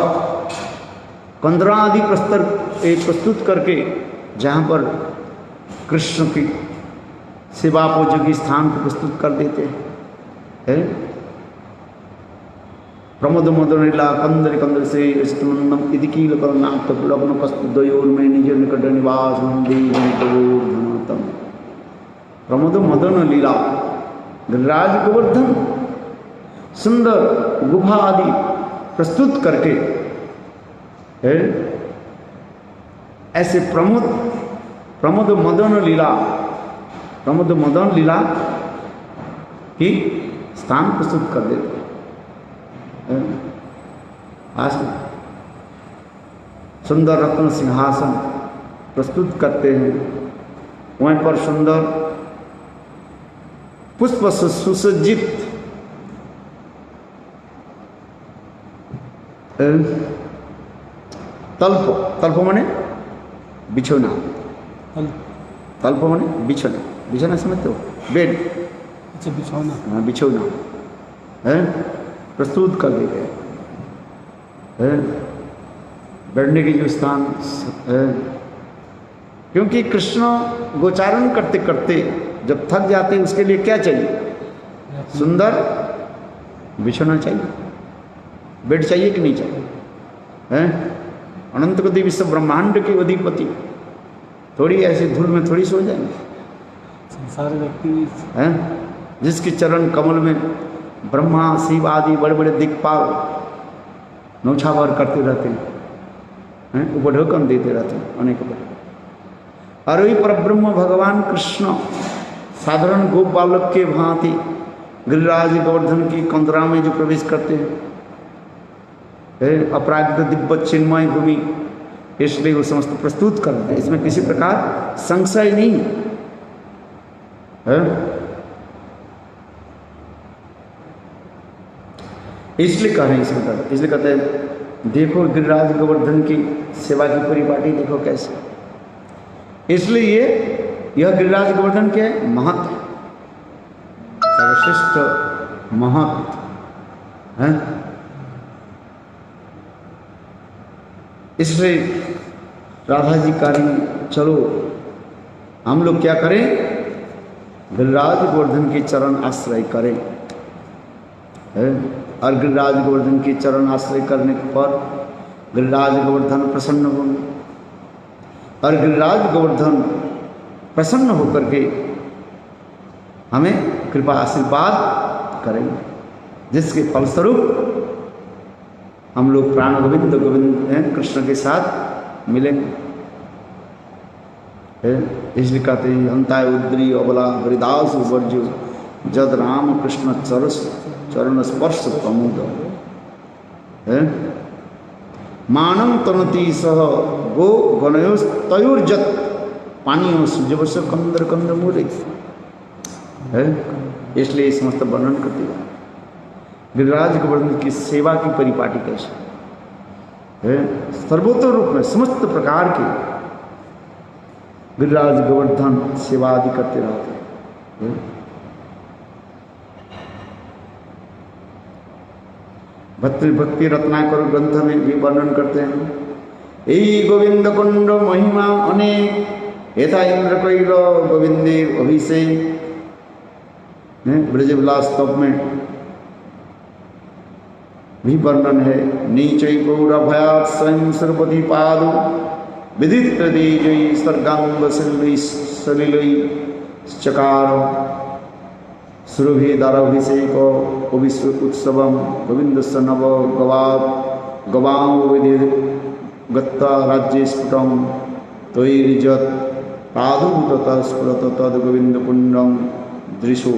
कंदरा आदि प्रस्तुत करके जहाँ पर कृष्ण की सेवा पूजोगी स्थान को प्रस्तुत कर देते हैं। प्रमोद मदन लीला कंदर कंदर से स्तुनंदम इति कील करनाथ लग्न कस्तुद्वयोर में निज निकट निवास धनतम। प्रमोद मदन लीला गिरिराज गोवर्धन सुंदर गुफा आदि प्रस्तुत करके ऐसे प्रमोद मदन लीला की स्थान प्रस्तुत कर देते। आज सुंदर रत्न सिंहासन प्रस्तुत करते हैं, वहीं पर सुंदर पुष्प सुसज्जित तल्प माने बिछौना, तल्प माने बिछौना, बिछौना समझते हो, बेड। अच्छा बिछौना, हाँ बिछौना है प्रस्तुत कर देते हैं, बैठने की जो स्थान है। क्योंकि कृष्ण गोचारण करते करते जब थक जाते हैं उसके लिए क्या चाहिए? सुंदर बिछौना चाहिए, बेड चाहिए कि नहीं चाहिए? हैं अनंत कोटि विश्व ब्रह्मांड के अधिपति थोड़ी ऐसी धूल में थोड़ी सो जाएंगे। संसार व्यक्ति हैं जिसके चरण कमल में ब्रह्मा शिव आदि बड़े बड़े दिक्पाल नौछावर करते रहते हैं, उपढौकन देते रहते हैं अनेक बार। और वही परब्रह्म भगवान कृष्ण साधारण गोप बालक के भांति गिरिराज गोवर्धन की कंदरा में जो प्रवेश करते हैं, अपराजित दिव्य चिन्मय भूमि, इसलिए वो समस्त प्रस्तुत करते हैं। इसमें किसी प्रकार संशय नहीं है। इसलिए कह रहे हैं, इसलिए कहते हैं देखो गिरिराज गोवर्धन की सेवा की परिपाटी देखो कैसे। इसलिए यह गिरिराज गोवर्धन के महत्व सर्वश्रेष्ठ महत्व है। इसलिए राधा जी कह रही चलो हम लोग क्या करें, गिरिराज गोवर्धन के चरण आश्रय करें। और गिरिराज गोवर्धन के चरण आश्रय करने पर गिरिराज गोवर्धन प्रसन्न होंगे, और गिरिराज गोवर्धन प्रसन्न होकर के हमें कृपा आशीर्वाद करेंगे, जिसके फलस्वरूप हम लोग प्राण गोविंद कृष्ण के साथ मिलेंगे। इसलिए कहते हैं अंताय उद्री अबला हरिदास वर्जु जद राम कृष्ण चरण स्पर्श प्रमुद मानम तनती सह गो गणयोस तयोर्जत पानियों सूर्यवश कंदर कंद मूले है। इसलिए समस्त वर्णन करते हैं गिरिराज गोवर्धन की सेवा की परिपाटी कैसे है। सर्वोत्तम रूप में समस्त प्रकार के गिरिराज गोवर्धन सेवा आदि करते रहते हैं। भक्ति रत्नाकर ग्रंथ में भी वर्णन करते हैं। यही गोविंद कुंड महिमा अनेक यथा इंद्र कैल गोविंदे अभिषेक ब्रज विलास स्तव में भी वर्णन है। नीचै गौर भयात स्वयं सुरपति पाद विदित तेजय सर्गांग सलिल चकार सुरभि दाराभिषेक विश्व उत्सव गोविंद सनव गवाओ विधि गत्ता राज्य स्फुटम तैरिजत पादु तथा स्फुरत तद गोविंद कुंडम दृशो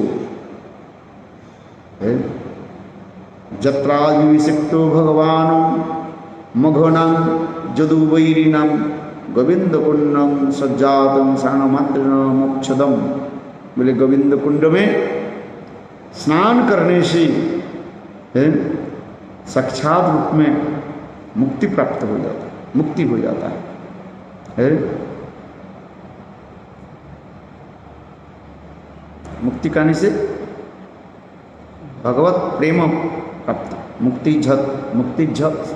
जत्राभिषिक्तो भगवान मघनां जदुवैरिणां गोविंद कुंडम सज्जातम सानमात्र मोक्षदम। बोले गोविंद कुंड में स्नान करने से साक्षात रूप में मुक्ति प्राप्त हो जाता है, मुक्ति हो जाता है। मुक्ति कहने से भगवत प्रेम प्राप्त, मुक्ति झत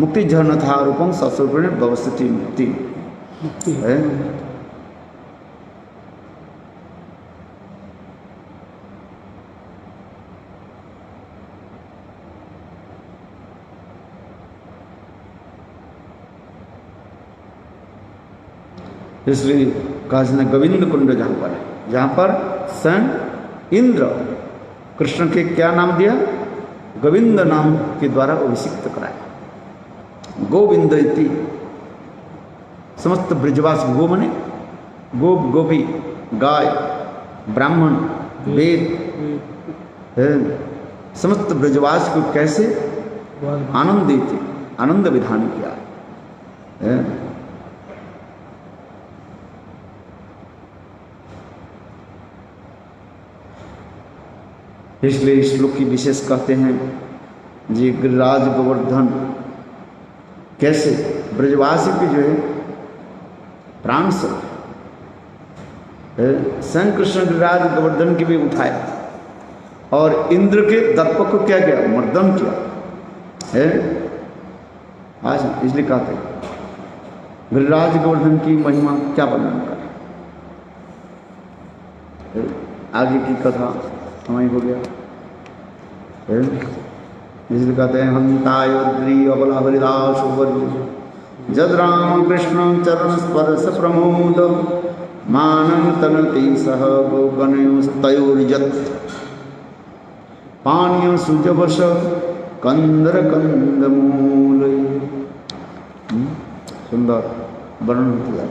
मुक्ति झरना था रूपम सस्वरूपेण भवस्थिति मुक्ति मुक्ति है। इसलिए कहा जाता है गोविंद कुंड जहाँ पर है, जहाँ पर स्वयं इंद्र कृष्ण के क्या नाम दिया, गोविंद नाम के द्वारा अभिषिक्त कराया। गोविंद इति समस्त ब्रजवास, गो मने गोप गोपी गाय ब्राह्मण वेद है, समस्त ब्रजवास को कैसे आनंद देते, आनंद विधान किया है। इसलिए इस श्लोक की विशेष कहते हैं जी गिरिराज गोवर्धन कैसे ब्रजवासी के जो है प्राण स्वरूप स्वयं कृष्ण गिरिराज गोवर्धन की भी उठाए और इंद्र के दर्प को क्या किया, मर्दन किया है। आज इसलिए कहते हैं गिरिराज गोवर्धन की महिमा क्या वर्णन कर, आगे की कथा समय हो गया। इसलिए कहते हैं हंतायोद्री अबला हरिदास जद राम कृष्ण चरण स्पर्श प्रमोद मानं तनति सह गोगण तयोर्जत पानीय सुजवश कंदर कंदमूल। सुंदर वर्णन किया।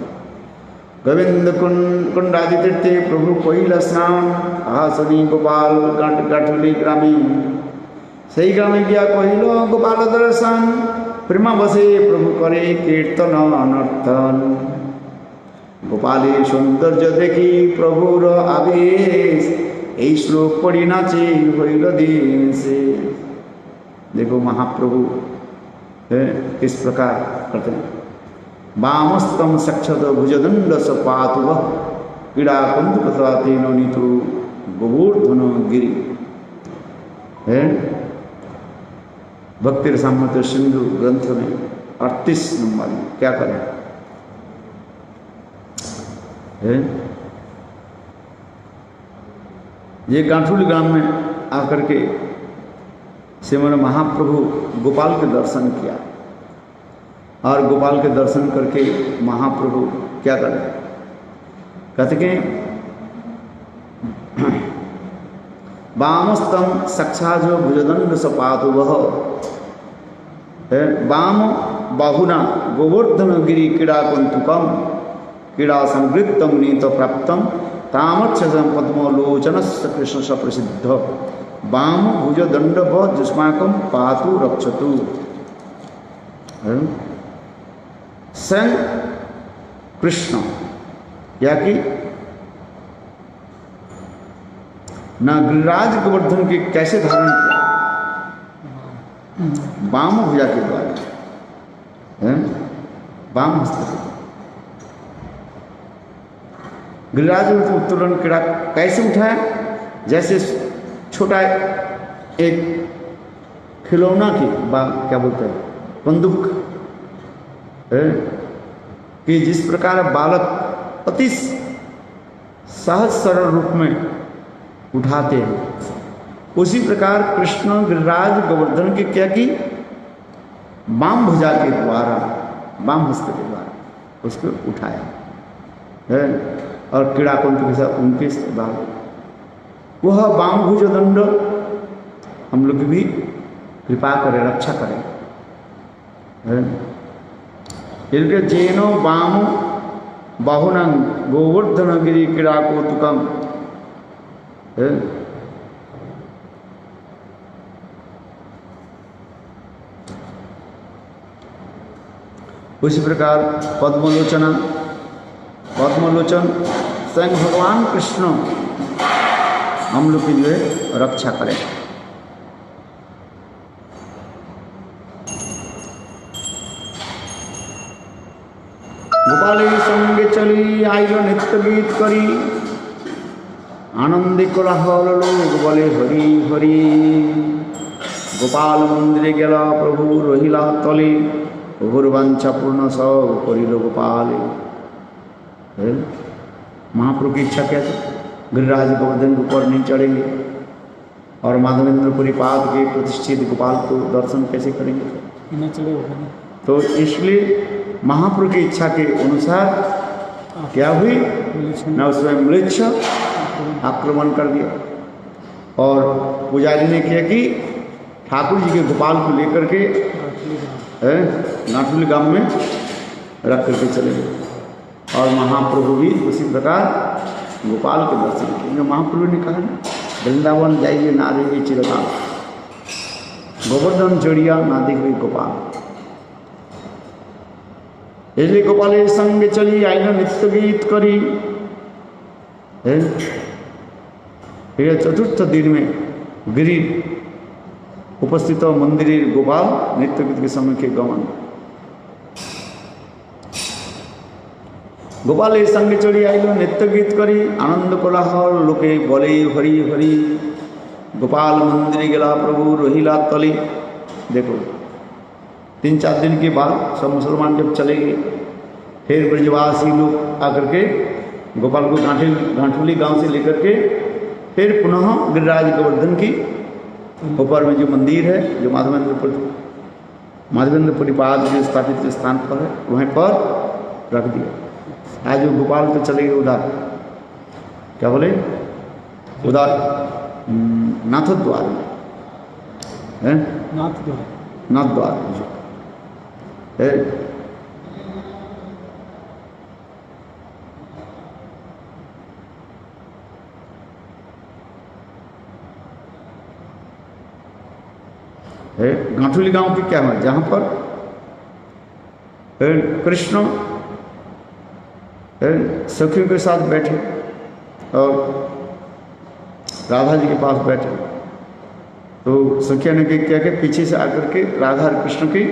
गोविंद कुंडादि तीर्थे प्रभु कोइल स्नान आसनी गोपाल गाठुली ग्रामी सही ग्रामे गया कोइल गोपाल दर्शन प्रेमा बसे प्रभु करे कीर्तन अनर्थन गोपाले सौंदर्य देखी प्रभुर आवेश यही श्लोक पढ़ी नाचे होइल देश। देखो महाप्रभु है किस प्रकार करते हैं। वामस्तम सक्षत भुजदंड सपातु वह पीड़ा कुंद कथा तेनो नीतु गोवर्धन गिरी है। भक्ति रसामृत सिंधु ग्रंथ में 38 नंबर में क्या करें है। ये गांठुली ग्राम में आकर के श्रीमन महाप्रभु गोपाल के दर्शन किया और गोपाल के दर्शन करके महाप्रभु क्या करें, कहते कि वामस्तम सक्षा जो भुजदंड सपातु वह है वाम बाहुना गोवर्धन गिरी क्रीड़ा कुंतुकम क्रीड़ा संवृत्तम नीत प्राप्तम तामक्षम पद्मलोचन कृष्ण स प्रसिद्ध वाम भुजदंड जुष्माकम पातु रक्षतु। स्वयं कृष्ण या कि न गिरिराज गोवर्धन के कैसे धारण किया, वाम भुजा के द्वारा, वाम हस्त गिरिराज उत्तोलन क्रीड़ा कैसे उठाया, जैसे छोटा एक खिलौना की क्या बोलते हैं बंदूक कि जिस प्रकार बालक अति सहज सरल रूप में उठाते हैं, उसी प्रकार कृष्ण गिरिराज गोवर्धन के क्या की वाम भुजा के द्वारा, वाम हस्त के द्वारा उसको उठाया है और क्रीड़ा कुंत के साथ उनके बाद वह वाम भुज दंड हम लोग भी कृपा करें, रक्षा करें। जेनो वाम बाहुना गोवर्धन गिरी क्रीड़ा कौतुकम उसी प्रकार पद्मलोचन स्वयं भगवान कृष्ण हम लोग की जो है रक्षा करें। गोपाली संगे चली आइल नृत्य गीत करी आनंदे कोलाहल लोग बोले हरि हरि गोपाल मंदिरे गेला प्रभु रहिला तले भूर्वांछा पूर्ण सब करिल गोपाल। महाप्रभु की इच्छा क्या थी? गिरिराज गोवर्धन के ऊपर नहीं चढ़ेंगे और माधवेंद्र परिपाद के प्रतिष्ठित गोपाल को दर्शन कैसे करेंगे? नहीं चले होगा नहीं। तो इसलिए महाप्रभु की इच्छा के अनुसार क्या हुई ना, उसमें म्लेच्छ आक्रमण कर दिया और पुजारी ने किया कि ठाकुर जी के गोपाल को लेकर के नाटुली गांव में रख करके चले गए और महाप्रभु भी उसी प्रकार गोपाल के दर्शन किए। महाप्रभु ने कहा ना, वृंदावन जाइए ना देखे चिरकाल, गोवर्धन जोड़िया ना देखे गोपाल। इसलिए गोपाल संग चली आईन नित्य गीत करी। चतुर्थ दिन में गिरी उपस्थित मंदिर गोपाल नित्य गीत के समय के गमन। गोपाल संग चढ़ी आइल नित्य गीत करी आनंद कोलाहल लोके बोले हरि हरि। गोपाल मंदिर गेला प्रभु रहिला तले। देखो 3-4 दिन के बाद सब मुसलमान जब चले गए, फिर ब्रजवासी लोग आकर के गोपाल को गांठुली गांव से लेकर के फिर पुनः गिरिराज गोवर्धन की ऊपर में जो मंदिर है, जो माधवेंद्र परिपाद जो स्थापित स्थान पर है, वहीं पर रख दिया। आज जो गोपाल तो चले गए उधर, क्या बोले, उधर नाथद्वार है, नाथद्वार है। गांठुली गांव की क्या है, जहाँ पर कृष्ण सखियों के साथ बैठे और राधा जी के पास बैठे, तो सखिया ने क्या कि पीछे से आकर के राधा और कृष्ण के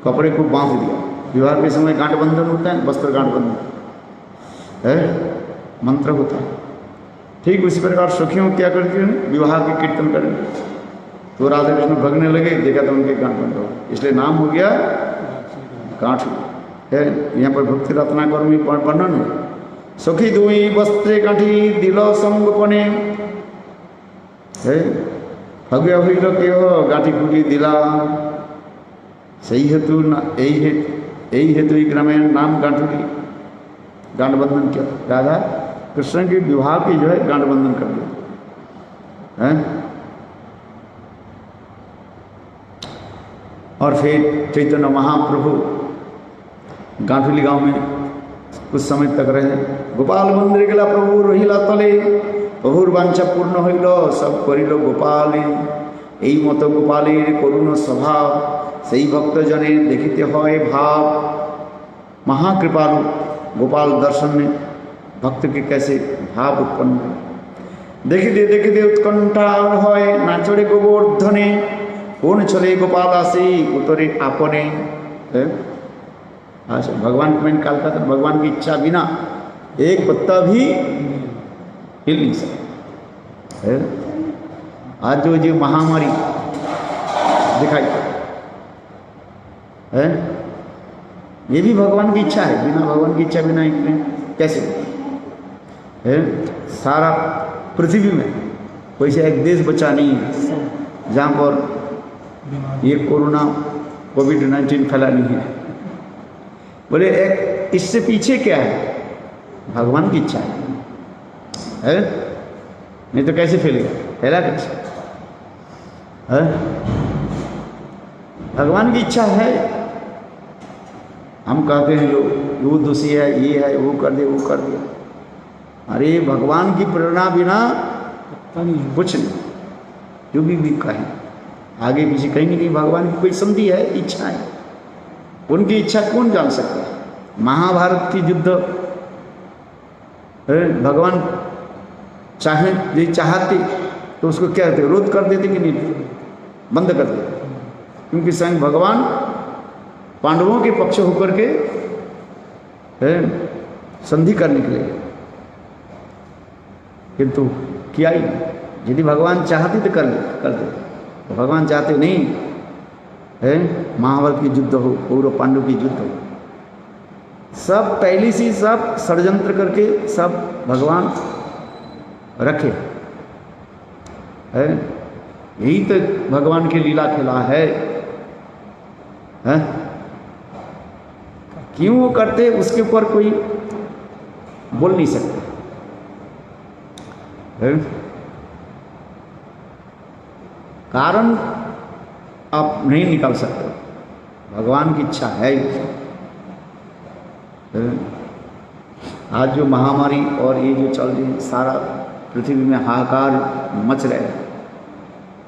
कपड़े को बांध दिया। विवाह के समय गांठ बंधन होता है, वस्त्र गांठ बंधन है, मंत्र होता है। ठीक उसी प्रकार सखियों क्या करती है, विवाह के कीर्तन करेंगे, तो राधा कृष्ण भगने लगे, देखा तो उनके गांठ बंध हो, इसलिए नाम हो गया गांठ है। यहाँ पर भक्ति रत्नाकर में वर्णन है, सखी दुई वस्त्रे गांठी दिल संगपने है, भगया हुई के हो गांठी खुटी दिला। सही हेतु यही हेतु ही ग्रामीण नाम गांठुली गांठ बंधन किया, राधा कृष्ण के विवाह की जो है गांठ बंधन कर दिया है। और फिर चैतन्य महाप्रभु गांठुली गांव में कुछ समय तक रहे। गोपाल मंदिर गेला प्रभु रहिला तले बहुर्वांछा पूर्ण हईल सब करिल गोपाले। এই মতো গোপালের করুণ স্বভাব সেই भक्तजने देखते হয় भाव। महाकृपालु गोपाल दर्शन में भक्त के कैसे भाव उत्पन्न हुए। देखते उत्कंठा হয় नाचड़े गोवर्धने कौन चले गोपाल आसे उतरे आपने। अच्छा, भगवान को मैंने काल का था, भगवान की इच्छा बिना एक पत्ता भी हिल नहीं सकता। आज जो महामारी दिखाई है, ये भी भगवान की इच्छा है, बिना भगवान की इच्छा बिना इतने कैसे है। सारा पृथ्वी में कोई से एक देश बचा नहीं है जहाँ पर ये कोरोना कोविड-19 फैला नहीं है। बोले एक इससे पीछे क्या है, भगवान की इच्छा है, नहीं तो कैसे फैलेगा, फैला कैसे है। भगवान की इच्छा है। हम कहते हैं लोग वो दोषी है, ये है, वो कर दे, वो कर दिया। अरे भगवान की प्रेरणा बिना कुछ नहीं। जो भी कहें आगे पीछे कहीं नहीं, कहीं भगवान की कोई संधि है, इच्छा है। उनकी इच्छा कौन जान सकता है। महाभारत की युद्ध भगवान चाहे यदि चाहते तो उसको क्या कहते, रोध कर देते कि नहीं, बंद कर देते। क्योंकि स्वयं भगवान पांडवों के पक्ष होकर के संधि करने के लिए, किंतु किया ही नहीं। यदि भगवान चाहते तो कर दे। तो भगवान चाहते नहीं है महाभारत की युद्ध हो, कौरव पांडव की युद्ध हो। सब पहले से सब षड्यंत्र करके सब भगवान रखे है। यही तो भगवान की लीला खेला है। क्यों वो करते उसके ऊपर कोई बोल नहीं सकते है? कारण आप नहीं निकाल सकते, भगवान की इच्छा है ही। आज जो महामारी और ये जो चल रही है, सारा पृथ्वी में हाहाकार मच रहे हैं,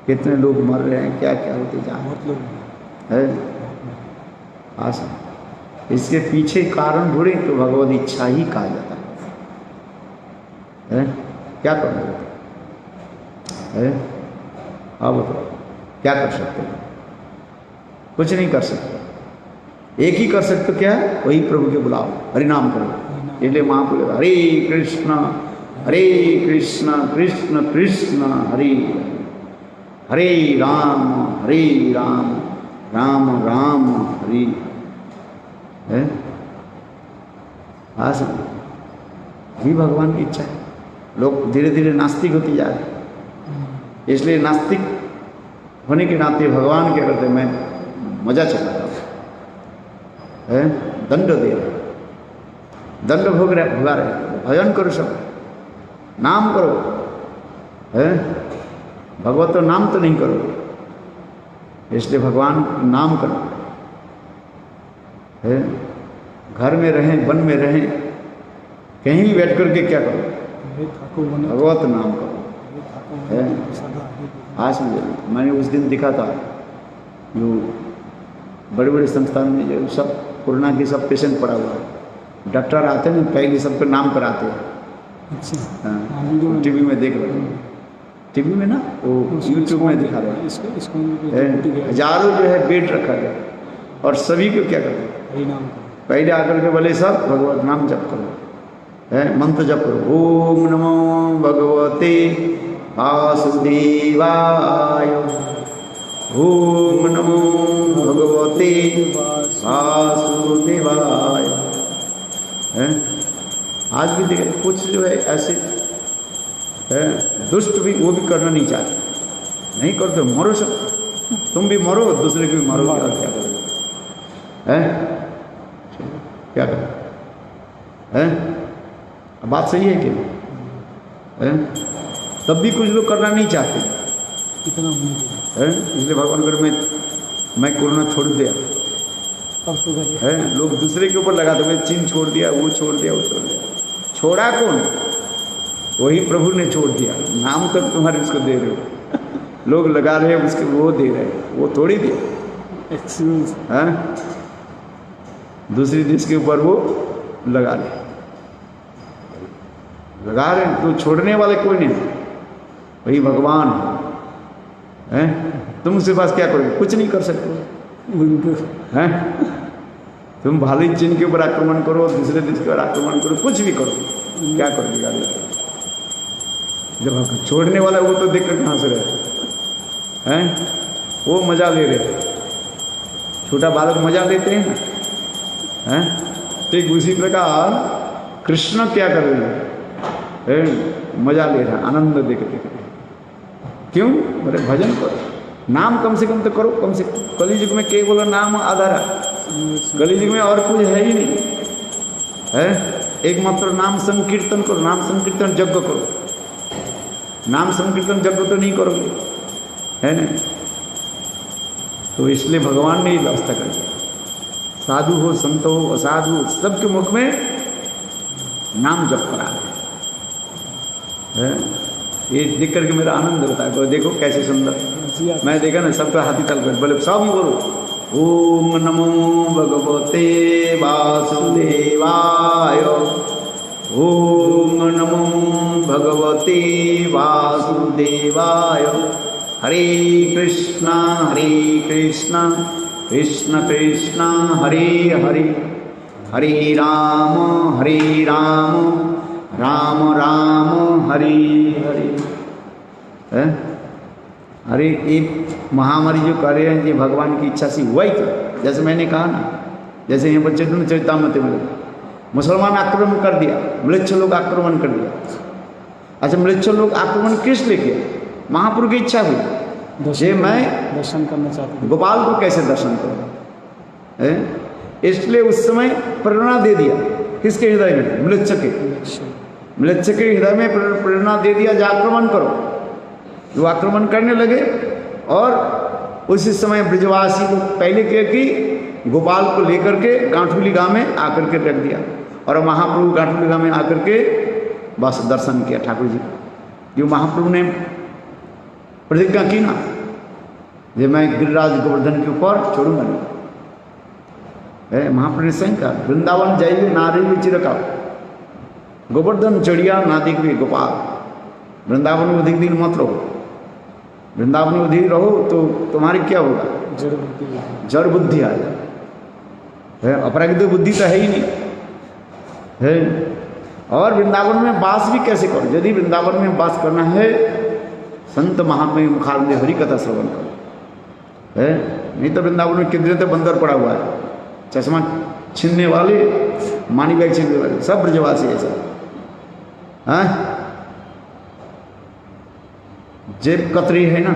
कितने लोग मर रहे हैं, क्या क्या होते जा रहे हैं। आस इसके पीछे कारण ढूंढे तो भगवत इच्छा ही कहा जाता है। क्या करना है? अब क्या कर सकते हैं? कुछ नहीं कर सकते। एक ही कर सकते क्या है? वही प्रभु के बुलाओ, हरि नाम करो। इसलिए महाप्रभु हरे कृष्ण कृष्ण कृष्ण हरे हरे राम राम राम हरे है। हाँ सर, ही भगवान की इच्छा है। लोग धीरे धीरे नास्तिक होते जा रहे हैं, इसलिए नास्तिक होने के नाते भगवान क्या करते, मैं मजा चलाता हूँ है, दंड दे रहे, दंड भोगा रहे, भजन करो, सब नाम करो है। भगवत तो नाम तो नहीं करो, इसलिए भगवान नाम करो है। घर में रहें, वन में रहें, कहीं भी बैठ करके क्या करो, भगवत नाम करो है। आज मैंने उस दिन दिखा था जो बड़े बड़े संस्थान में जो सब कोरोना के सब पेशेंट पड़ा हुआ है, डॉक्टर आते हैं पहले सबका नाम कराते हैं। हाँ, टीवी में देख रहे हैं, टीवी में ना वो यूट्यूब में दिखा रहे हैं। हजारों जो है बेड रखा गया और सभी को क्या करते हैं, पहले आकर के बोले सब भगवत नाम जप करो है, मंत्र जप करो। ओम नमो भगवते वासुदेवाय, ओम नमो भगवते वासुदेवाय है। आज भी देखे कुछ जो है ऐसे है, दुष्ट भी, वो भी करना नहीं चाहते, नहीं करते, मरो सब, तुम भी मरो, दूसरे को भी मरो, और क्या करोगे है, क्या करो है। बात सही है कि है? तब भी कुछ लोग करना नहीं चाहते इतना है, इसलिए भगवान कर मैं कोरोना छोड़ दिया है। लोग दूसरे के ऊपर लगाते, मैं चीन छोड़ दिया, वो छोड़ दिया, वो छोड़ दिया। छोड़ा कौन? वही प्रभु ने छोड़ दिया। नाम तक तुम्हारे उसको दे रहे हो, लोग लगा रहे हैं उसके, वो दे रहे हैं, वो थोड़ी दे है। दूसरे देश के ऊपर वो लगा रहे तो छोड़ने वाले कोई नहीं, वही भगवान है। तुम उसके पास क्या करोगे? कुछ नहीं कर सकते हैं। तुम भाली चीन के ऊपर आक्रमण करो, दूसरे देश के ऊपर आक्रमण करो, कुछ भी करो, क्या करोगे गाड़ी? जब छोड़ने वाला वो तो देख कर कहाँ से रहे हैं, वो मजा ले रहे, छोटा बालक मजा लेते हैं हैं। ठीक उसी प्रकार कृष्ण क्या कर रहे हैं, मजा ले रहा, आनंद देखते देखते। क्यों? बोले भजन करो, नाम कम से कम तो करो, कम से कम। कलयुग में केवल नाम आधार है, कलयुग में और कुछ है ही नहीं है। एकमात्र नाम संकीर्तन करो, नाम संकीर्तन यज्ञ करो, नाम संकीर्तन यज्ञ तो नहीं करोगे है ना। तो इसलिए भगवान ने व्यवस्था कर दिया, साधु हो, संत हो, असाधु, सबके मुख में नाम जप करा है। ये देख करके मेरा आनंद होता है। तो देखो कैसे सुंदर, मैं देखा ना सबका हाथी तल कर बोले, सब ही बोलो ओम नमो भगवते वासुदेवाय, ओम नमो भगवते वासुदेवाय, हरे कृष्णा कृष्ण कृष्ण हरे हरे, हरे राम राम राम हरे हरे है। अरे ये महामारी जो कर रहे हैं ये भगवान की इच्छा से हुआ ही था। जैसे मैंने कहा ना, जैसे यहाँ पर चैतन्य चरितामृत में मुसलमान आक्रमण कर दिया, म्लेच्छ लोग आक्रमण कर दिया। अच्छा, म्लेच्छ लोग आक्रमण किस लिए किया? महाप्रभु की इच्छा हुई जे मैं दर्शन करना चाहते थे। गोपाल को कैसे दर्शन करूं, इसलिए उस समय प्रेरणा दे दिया। किसके हृदय में? म्लेच्छ के। म्लेच्छ के हृदय में प्रेरणा दे दिया, जो आक्रमण करो। जो आक्रमण करने लगे और उसी समय ब्रजवासी को पहले क्या कि गोपाल को लेकर के गांठुली गांव में आकर के रख दिया, और महाप्रभु गांठुली गांव में आकर के बस दर्शन किया ठाकुर जी। जो महाप्रभु ने प्रतिज्ञा की ना, जे मैं गिरिराज गोवर्धन के ऊपर छोड़ूंगा नहीं। महाप्रभु ने स्वयं कहा, वृंदावन जाइए नारी चिरकाल, गोवर्धन चढ़िया ना दिखवे गोपाल। वृंदावन में अधिक दिन मत रहो, वृंदावन में अधिक रहो तो तुम्हारी क्या होगा? जड़ बुद्धि आ जाए। अपरागित बुद्धि तो है ही नहीं है। और वृंदावन में वास भी कैसे करो? यदि वृंदावन में वास करना है, संत महात्मा मुखारविंद हरि कथा श्रवण करो। है नहीं तो वृंदावन में कितने तो बंदर पड़ा हुआ है, चश्मा छीनने वाले, मानी बैग छीनने वाले, सब ब्रजवासी ऐसा। हाँ, जेब कतरी है ना,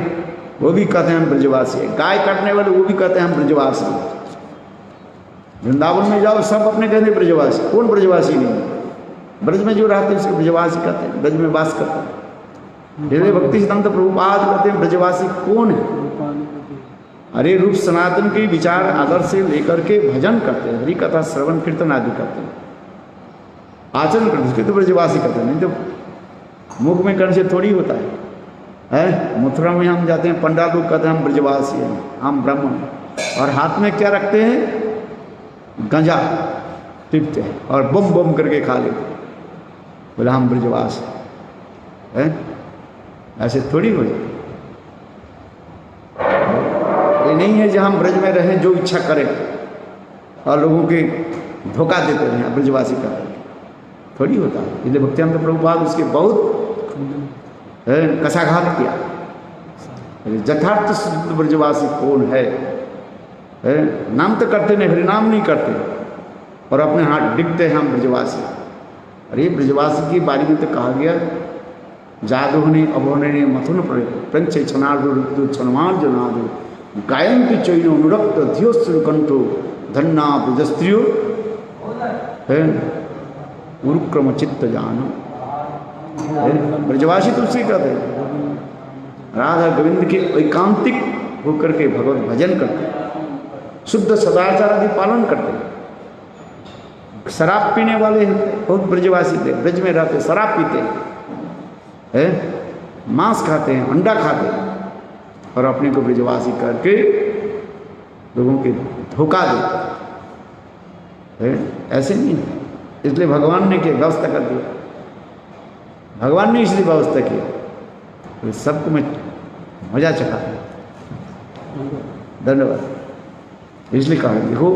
वो भी कहते हैं हम ब्रजवासी है। गाय काटने वाले वो भी कहते हैं हम ब्रजवासी हैं। वृंदावन में जाओ सब अपने कहते ब्रजवासी। कौन ब्रजवासी नहीं? ब्रज में जो रहते हैं उसको ब्रजवासी कहते हैं, ब्रज में वास करते हैं। हृदय भक्ति सिद्धांत प्रभुपाद कहते हैं ब्रजवासी कौन है? अरे रूप सनातन के विचार आदर्श से लेकर के भजन करते हैं, हरि कथा श्रवण कीर्तन आदि करते हैं, आचरण करते हैं, उसके तो ब्रजवासी करते हैं। नहीं तो मुख में करने से थोड़ी होता है। मथुरा में हम जाते हैं, पंडित लोग कहते हैं हम ब्रजवासी हैं, हम ब्राह्मण हैं, और हाथ में क्या रखते हैं? गंजा पीते हैं और बम बम करके खा लेते हैं, बोले हम ब्रजवास हैं। ऐसे थोड़ी हो जाए। ये नहीं है जो हम ब्रज में रहें जो इच्छा करें और लोगों के धोखा देते रहें ब्रजवासी का, थोड़ी होता है। इसलिए भक्तिवेदांत प्रभुपाद उसके बहुत कसाघात किया। यथार्थ शुद्ध ब्रजवासी कौन है? नाम तो करते नहीं, हरि नाम नहीं करते और अपने हाथ डिगते हैं हम ब्रजवासी। अरे ब्रजवासी की बारे में तो कहा गया, जादू ने अभोने ने मथुन प्रंचे छनादु छनमाल जनादु गायंती चैनो अनुरक्त धियोस्त्रु कंठो धन्ना ब्रजस्त्रियो है उरुक्रम चित्त जानो। ब्रजवासी तो उसी कहते हैं, राधा गोविंद के एकांतिक होकर के भगवत भजन करते हैं, शुद्ध सदाचार आदि पालन करते हैं। शराब पीने वाले बहुत ब्रजवासी थे, ब्रज में रहते शराब पीते हैं, मांस खाते हैं, अंडा खाते हैं और अपने को ब्रजवासी करके लोगों के धोखा देते हैं। ऐसे नहीं है। इसलिए भगवान ने क्या व्यवस्था कर दिया? भगवान ने इसलिए व्यवस्था की तो सबको मैं मजा चखा। धन्यवाद। इसलिए कहा देखो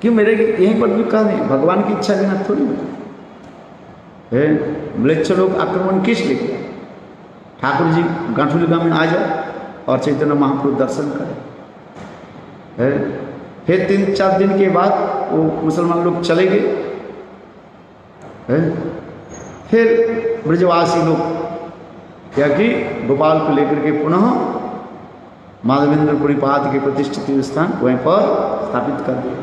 कि मेरे यहीं पर भी कहा नहीं, भगवान की इच्छा बिना थोड़ी है। म्लेच्छ लोग आक्रमण किस लिए किया? ठाकुर जी गांठुली गांव में आ जाए और चैतन्य महाप्रभु दर्शन करें। फिर 3-4 दिन के बाद वो मुसलमान लोग चले गए। फिर ब्रजवासी लोग क्या कि गोपाल को लेकर के पुनः माधवेंद्र पुरीपाद के प्रतिष्ठित स्थान वहीं पर स्थापित कर दिया।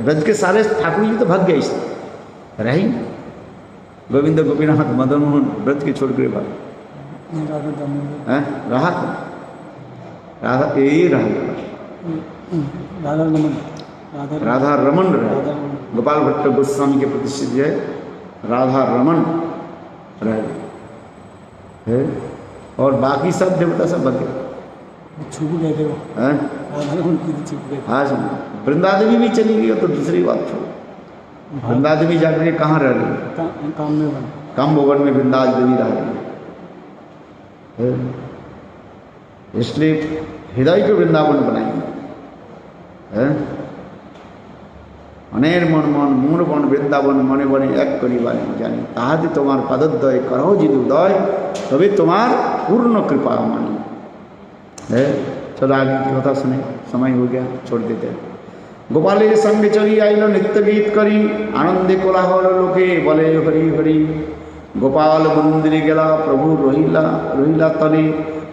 ब्रज के सारे ठाकुर जी तो भाग गए, इससे रही गोविंद गोपीनाथ मदन मोहन ब्रज के छोड़ कर भाग रहा था। राधा यही रहा, राधा रमन रहे। गोपाल भट्ट गोस्वामी के प्रतिष्ठित है राधा रमन रहे, और बाकी सब देवता सब भग गए, छुप गए थे वो। हाँ, वृंदा देवी भी चली गई तो दूसरी बात छोड़ो। वृंदा देवी जाकर के कहाँ रह रही? काम भवन में वृंदा देवी रह रही है। इसलिए हृदय को वृंदावन बनाएंगे। মনের মন মন মূল বন বৃন্দাবন মনে বনে এক করিবানি জানি তাহাতে তোমার পাদোদ্দয় করো যদি উদয় তবে তোমার पूर्ण कृपा मानी है। चलो आगे की कथा सुने, समय हो गया, छोड़ देते हैं। गोपालेर संग चली आइल नित्य गीत करी आनंदे कोलाहल लोके बले हरि हरि गोपाल मंदिरे गेला प्रभु रहिला रहिला तले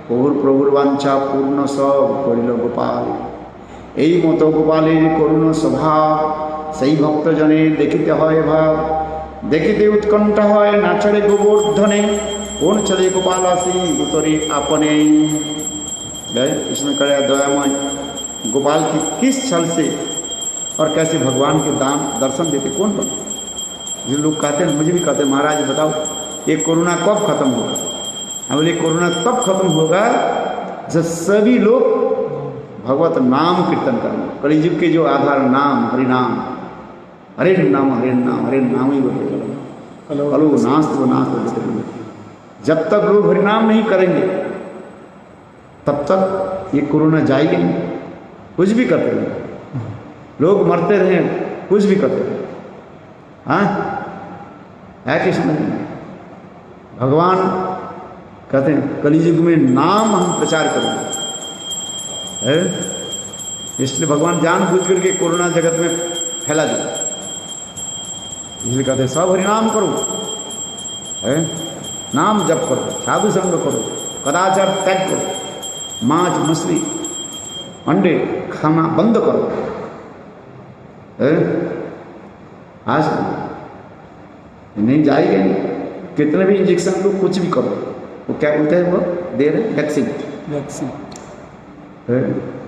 प्रभुर वांछा पूर्ण सब करिल गोपाल এই মতো গোপালের করুণ স্বভাব সেই ভক্তজনে দেখিতে হয় ভাব দেখিতে উৎকণ্ঠা হয় নাচড়ে গোবর্ধনে कौन चले गोपाल आसी उतरी अपने गए। इसमें करे दयामय गोपाल की किस छल से और कैसे भगवान के दान दर्शन देते कौन बने। जो लोग कहते हैं, मुझे भी कहते हैं, महाराज बताओ ये कोरोना कब खत्म होगा। हम बोले कोरोना तब खत्म होगा जब सभी लोग भगवत नाम कीर्तन करेंगे। कलियुग के जो आधार नाम हरिनाम हरे नाम ही बोले कलो नास्त नास्त जब तक लोग हरिनाम नहीं करेंगे तब तक ये कोरोना जाएगी नहीं। कुछ भी करते रहे लोग मरते रहे कुछ भी करते रहे। हाँ है कृष्ण भगवान कहते हैं कलियुग में नाम हम प्रचार करेंगे है। इसलिए भगवान जानबूझ करके कोरोना जगत में फैला दिया। इसलिए कहते हैं सब हरिनाम करो है, नाम जप करो, साधु संग करो, कदाचार त्याग करो, मांस मछली अंडे खाना बंद करो है? आज नहीं जाएगा नहीं। कितने भी इंजेक्शन लो कुछ भी करो वो क्या बोलते हैं वो दे रहे वैक्सीन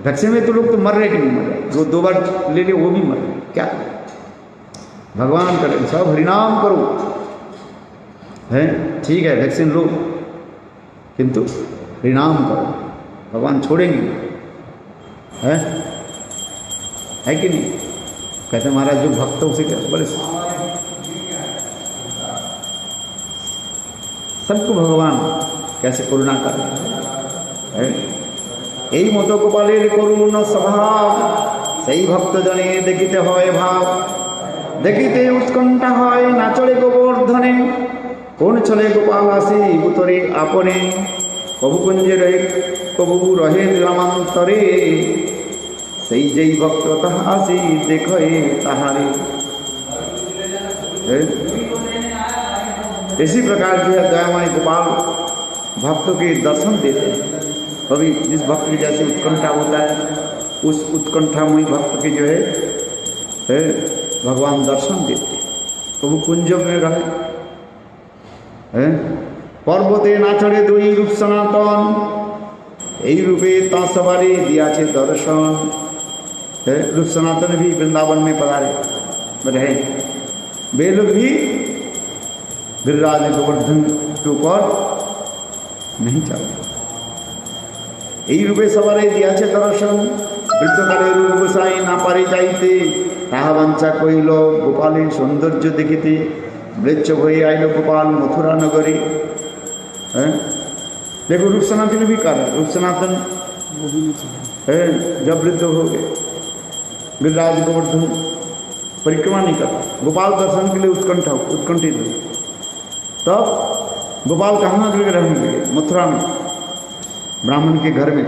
वैक्सीन में तो लोग तो मर रहे कि नहीं मर रहे। जो 2 बार ले लिए वो भी मर रहे। क्या भगवान करे सब हरिनाम करो है। ठीक है वैक्सीन लो किंतु हरिनाम करो भगवान छोड़ेंगे है कि नहीं। कहते महाराज जो भक्त उसे क्या बोले सबको भगवान कैसे करुणा कर है। এই মতো গোপালের করুণ স্বভাব সেই ভক্তজনে দেখিতে হয় ভাব দেখিতে উৎকণ্ঠা হয় নাচড়ে গোবর্ধনে কোন চলে গোপাল আসি উতরে আপনে কবু কুঞ্জে রহে কবু রহে গ্রামান্তরে সেই যেই ভক্ত তাহা আসি দেখে তাহারে। इसी प्रकार जो है दयामय गोपाल भक्तों के दर्शन देते हैं। कभी जिस भक्त की जैसे उत्कंठा होता है उस उत्कंठामय भक्त के जो है भगवान दर्शन देते हैं। तो वो कुंज में रहे पर्वते ना चढ़े दुई रूप सनातन এই रूपे ता सवारी दिया छे दर्शन। रूप सनातन भी वृंदावन में पधारे रहे। वे लोग भी गिरिराज गोवर्धन के ऊपर नहीं चल এই রূপে সবারে দিয়াছে দর্শন। বৃদ্ধকালে রূপ গোসাই না পারে যাইতে তাহা বাঞ্ছা কহিল গোপালের সৌন্দর্য দেখিতে। মৃচ্ছ হয়ে আইল গোপাল मथुरा नगरी। देखो रूप सनातन भी कर रूप सनातन है जब वृद्ध हो गए गिरिराज गोवर्धन परिक्रमा नहीं करता गोपाल दर्शन के लिए उत्कंठित हुए। तब गोपाल कहाँ रहने लगे मथुरा में ब्राह्मण के घर में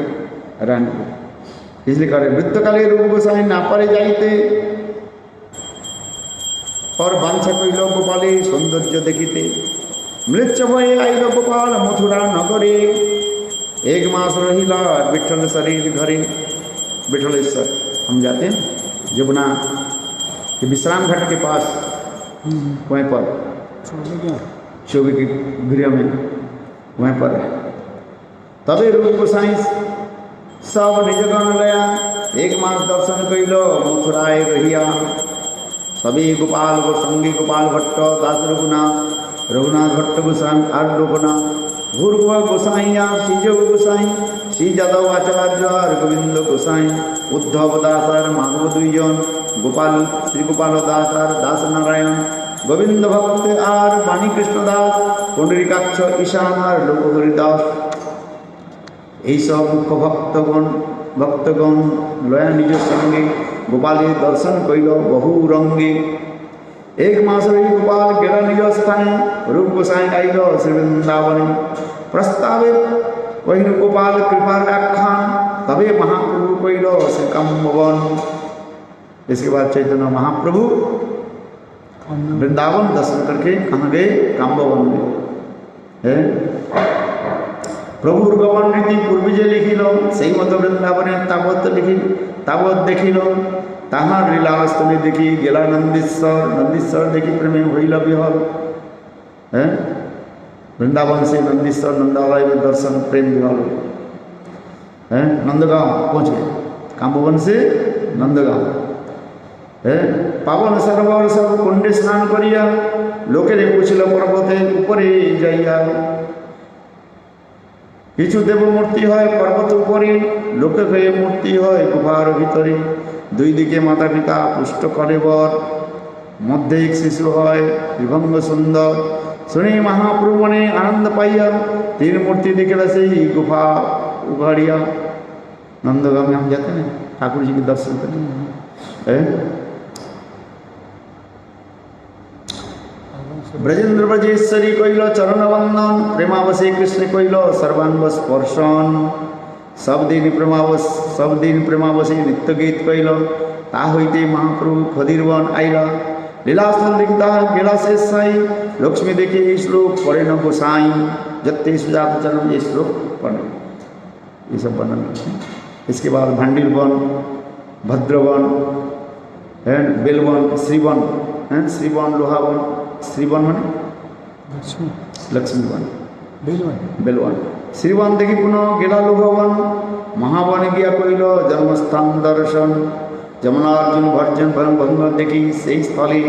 रहने लगे। इसलिए कह रहे वृद्धकाले रूप गोसाई ना पारे जाइते और बांछा कइल गोपाले सौंदर्य देखिते। मृच्छ भये आइल गोपाल मथुरा नगरे। 1 मास रहिला विठल शरीर घरे। विठलेश्वर हम जाते हैं जमुना के विश्राम घाट के पास वहीं पर चौबे के गृह में वहीं पर है। तबे रूप गोसाई सब निजगण लया 1 मास दर्शन कइल मथुराए रहिया। सभी गोपाल गोसंगी गोपाल भट्ट दास रघुनाथ भट्ट गोसाई आर लोकनाथ भूर्भुव गोसाइया श्रीजग गोसाई श्री যাদব आचार्य और गोविंद गोसाई उद्धव दास और माधव दुईजन गोपाल श्री गोपाल दास और दास नारायण गोविंद भक्त और वाणी कृष्ण दास पुंडरीकाक्ष ईशान और लोकहरि दास। এই সব মুখ্য ভক্তগণ লয়া নিজ সঙ্গে गोपाले दर्शन कैल बहु रंगे। एक मास रही गोपाल गेला निज स्थान रूप गोसाई आइल श्री वृंदावन। प्रस्तावे वही गोपाल कृपा व्याख्यान तबे महाप्रभु कैल श्री काम्बवन। इसके बाद चैतन्य महाप्रभु वृंदावन दर्शन करके कहाँ गए? काम्बवन में। है प्रभुर गमन रीति पूर्वी जे लिखिल से मत वृंदावने तावत लिखिल तावत देखिल ताहार लीलास्तने देखी गेला नंदीश्वर। नंदीश्वर देखी प्रेमे होइल विहल। है वृंदावन से नंदीश्वर नंदालय में दर्शन प्रेम विहल। है नंदगांव पहुँचे, काम्बवन से नंदगांव। है पावन सरोवर सब कुंडे स्नान करिया लोके पूछल पर्वते ऊपरे जाइया। किछु देव मूर्ति है पर्वत ऊपरे लोके कहे मूर्ति है गुफार भीतरे। दुई दिके माता पिता पुष्ट करे बर मध्य एक शिशु है विभंग सुंदर। सुनी महाप्रभु ने आनंद पाइया तीन मूर्ति दिखे से ही गुफा उघाड़िया। नंदगांव में हम जाते हैं ठाकुर जी के दर्शन करते हैं। ब्रजेंद्र ब्रजेश्वरी कैल चरण वंदन प्रेमावसे कृष्ण कैल सर्वांग स्पर्शन। सब दिन प्रेमावसे नित्य गीत कैल ता होते महाप्रभु खदीरवन आइला। लीलास्थल लिखता गेला से साई लक्ष्मी देखे ये श्लोक पढ़े न गोसाई। जत्ते सुजात चरण ये श्लोक पढ़े ये सब वर्णन करते हैं। इसके बाद भंडिलवन भद्रवन है बेलवन श्रीवन है श्रीवन लोहावन। श्रीवन माने लक्ष्मीवन बेलवन श्रीवन देखी पुनः गेला लोहवन। महावन गया कैल जन्मस्थान दर्शन। जमुनार्जुन भर्जन भंग देखी से स्थले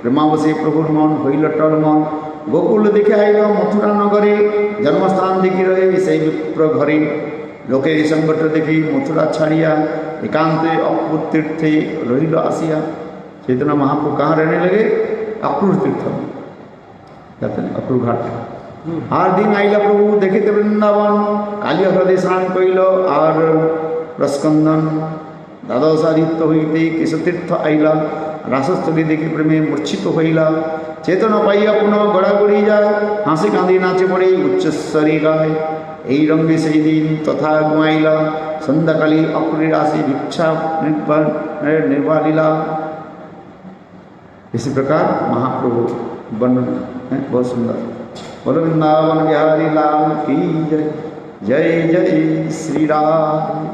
प्रेमावसे प्रभुर मन हईल टलमन। गोकुल देखे आइल मथुरा नगरे जन्मस्थान देखी रहे से विप्र घरे। लोके संकट देखी मथुरा छाड़िया एकांते अक्रूर तीर्थे रहिल आसिया। चैतन्य महाप्रभु कहाँ रहने लगे? अक्रूर तीर्थ जाते हैं अक्रूर घाट। हर दिन आइला प्रभु देखते वृंदावन। कालिया हृदय स्नान कैल और रसकंदन। द्वादशादित्य होते केशतीर्थ आइला। रासस्थली देखी प्रेमे मूर्छित होइला। चेतन पाइया पुनः गड़ागड़ी जाए हाँसी कांदी नाचे पड़े उच्चस्वरी गाय। এই রঙ্গে সেই দিন তথা ঘুমাইলা। সন্ধ্যাকালী অক্রুরের আসি भिक्षा निर्वालीला। इसी प्रकार महाप्रभु वर्णन है बहुत सुंदर। बोलो वृंदावन बिहारी लाल की जय। जय जय श्री राम।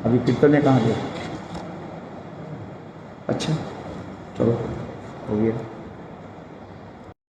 अभी कीर्तन कहाँ गया? अच्छा चलो हो गया।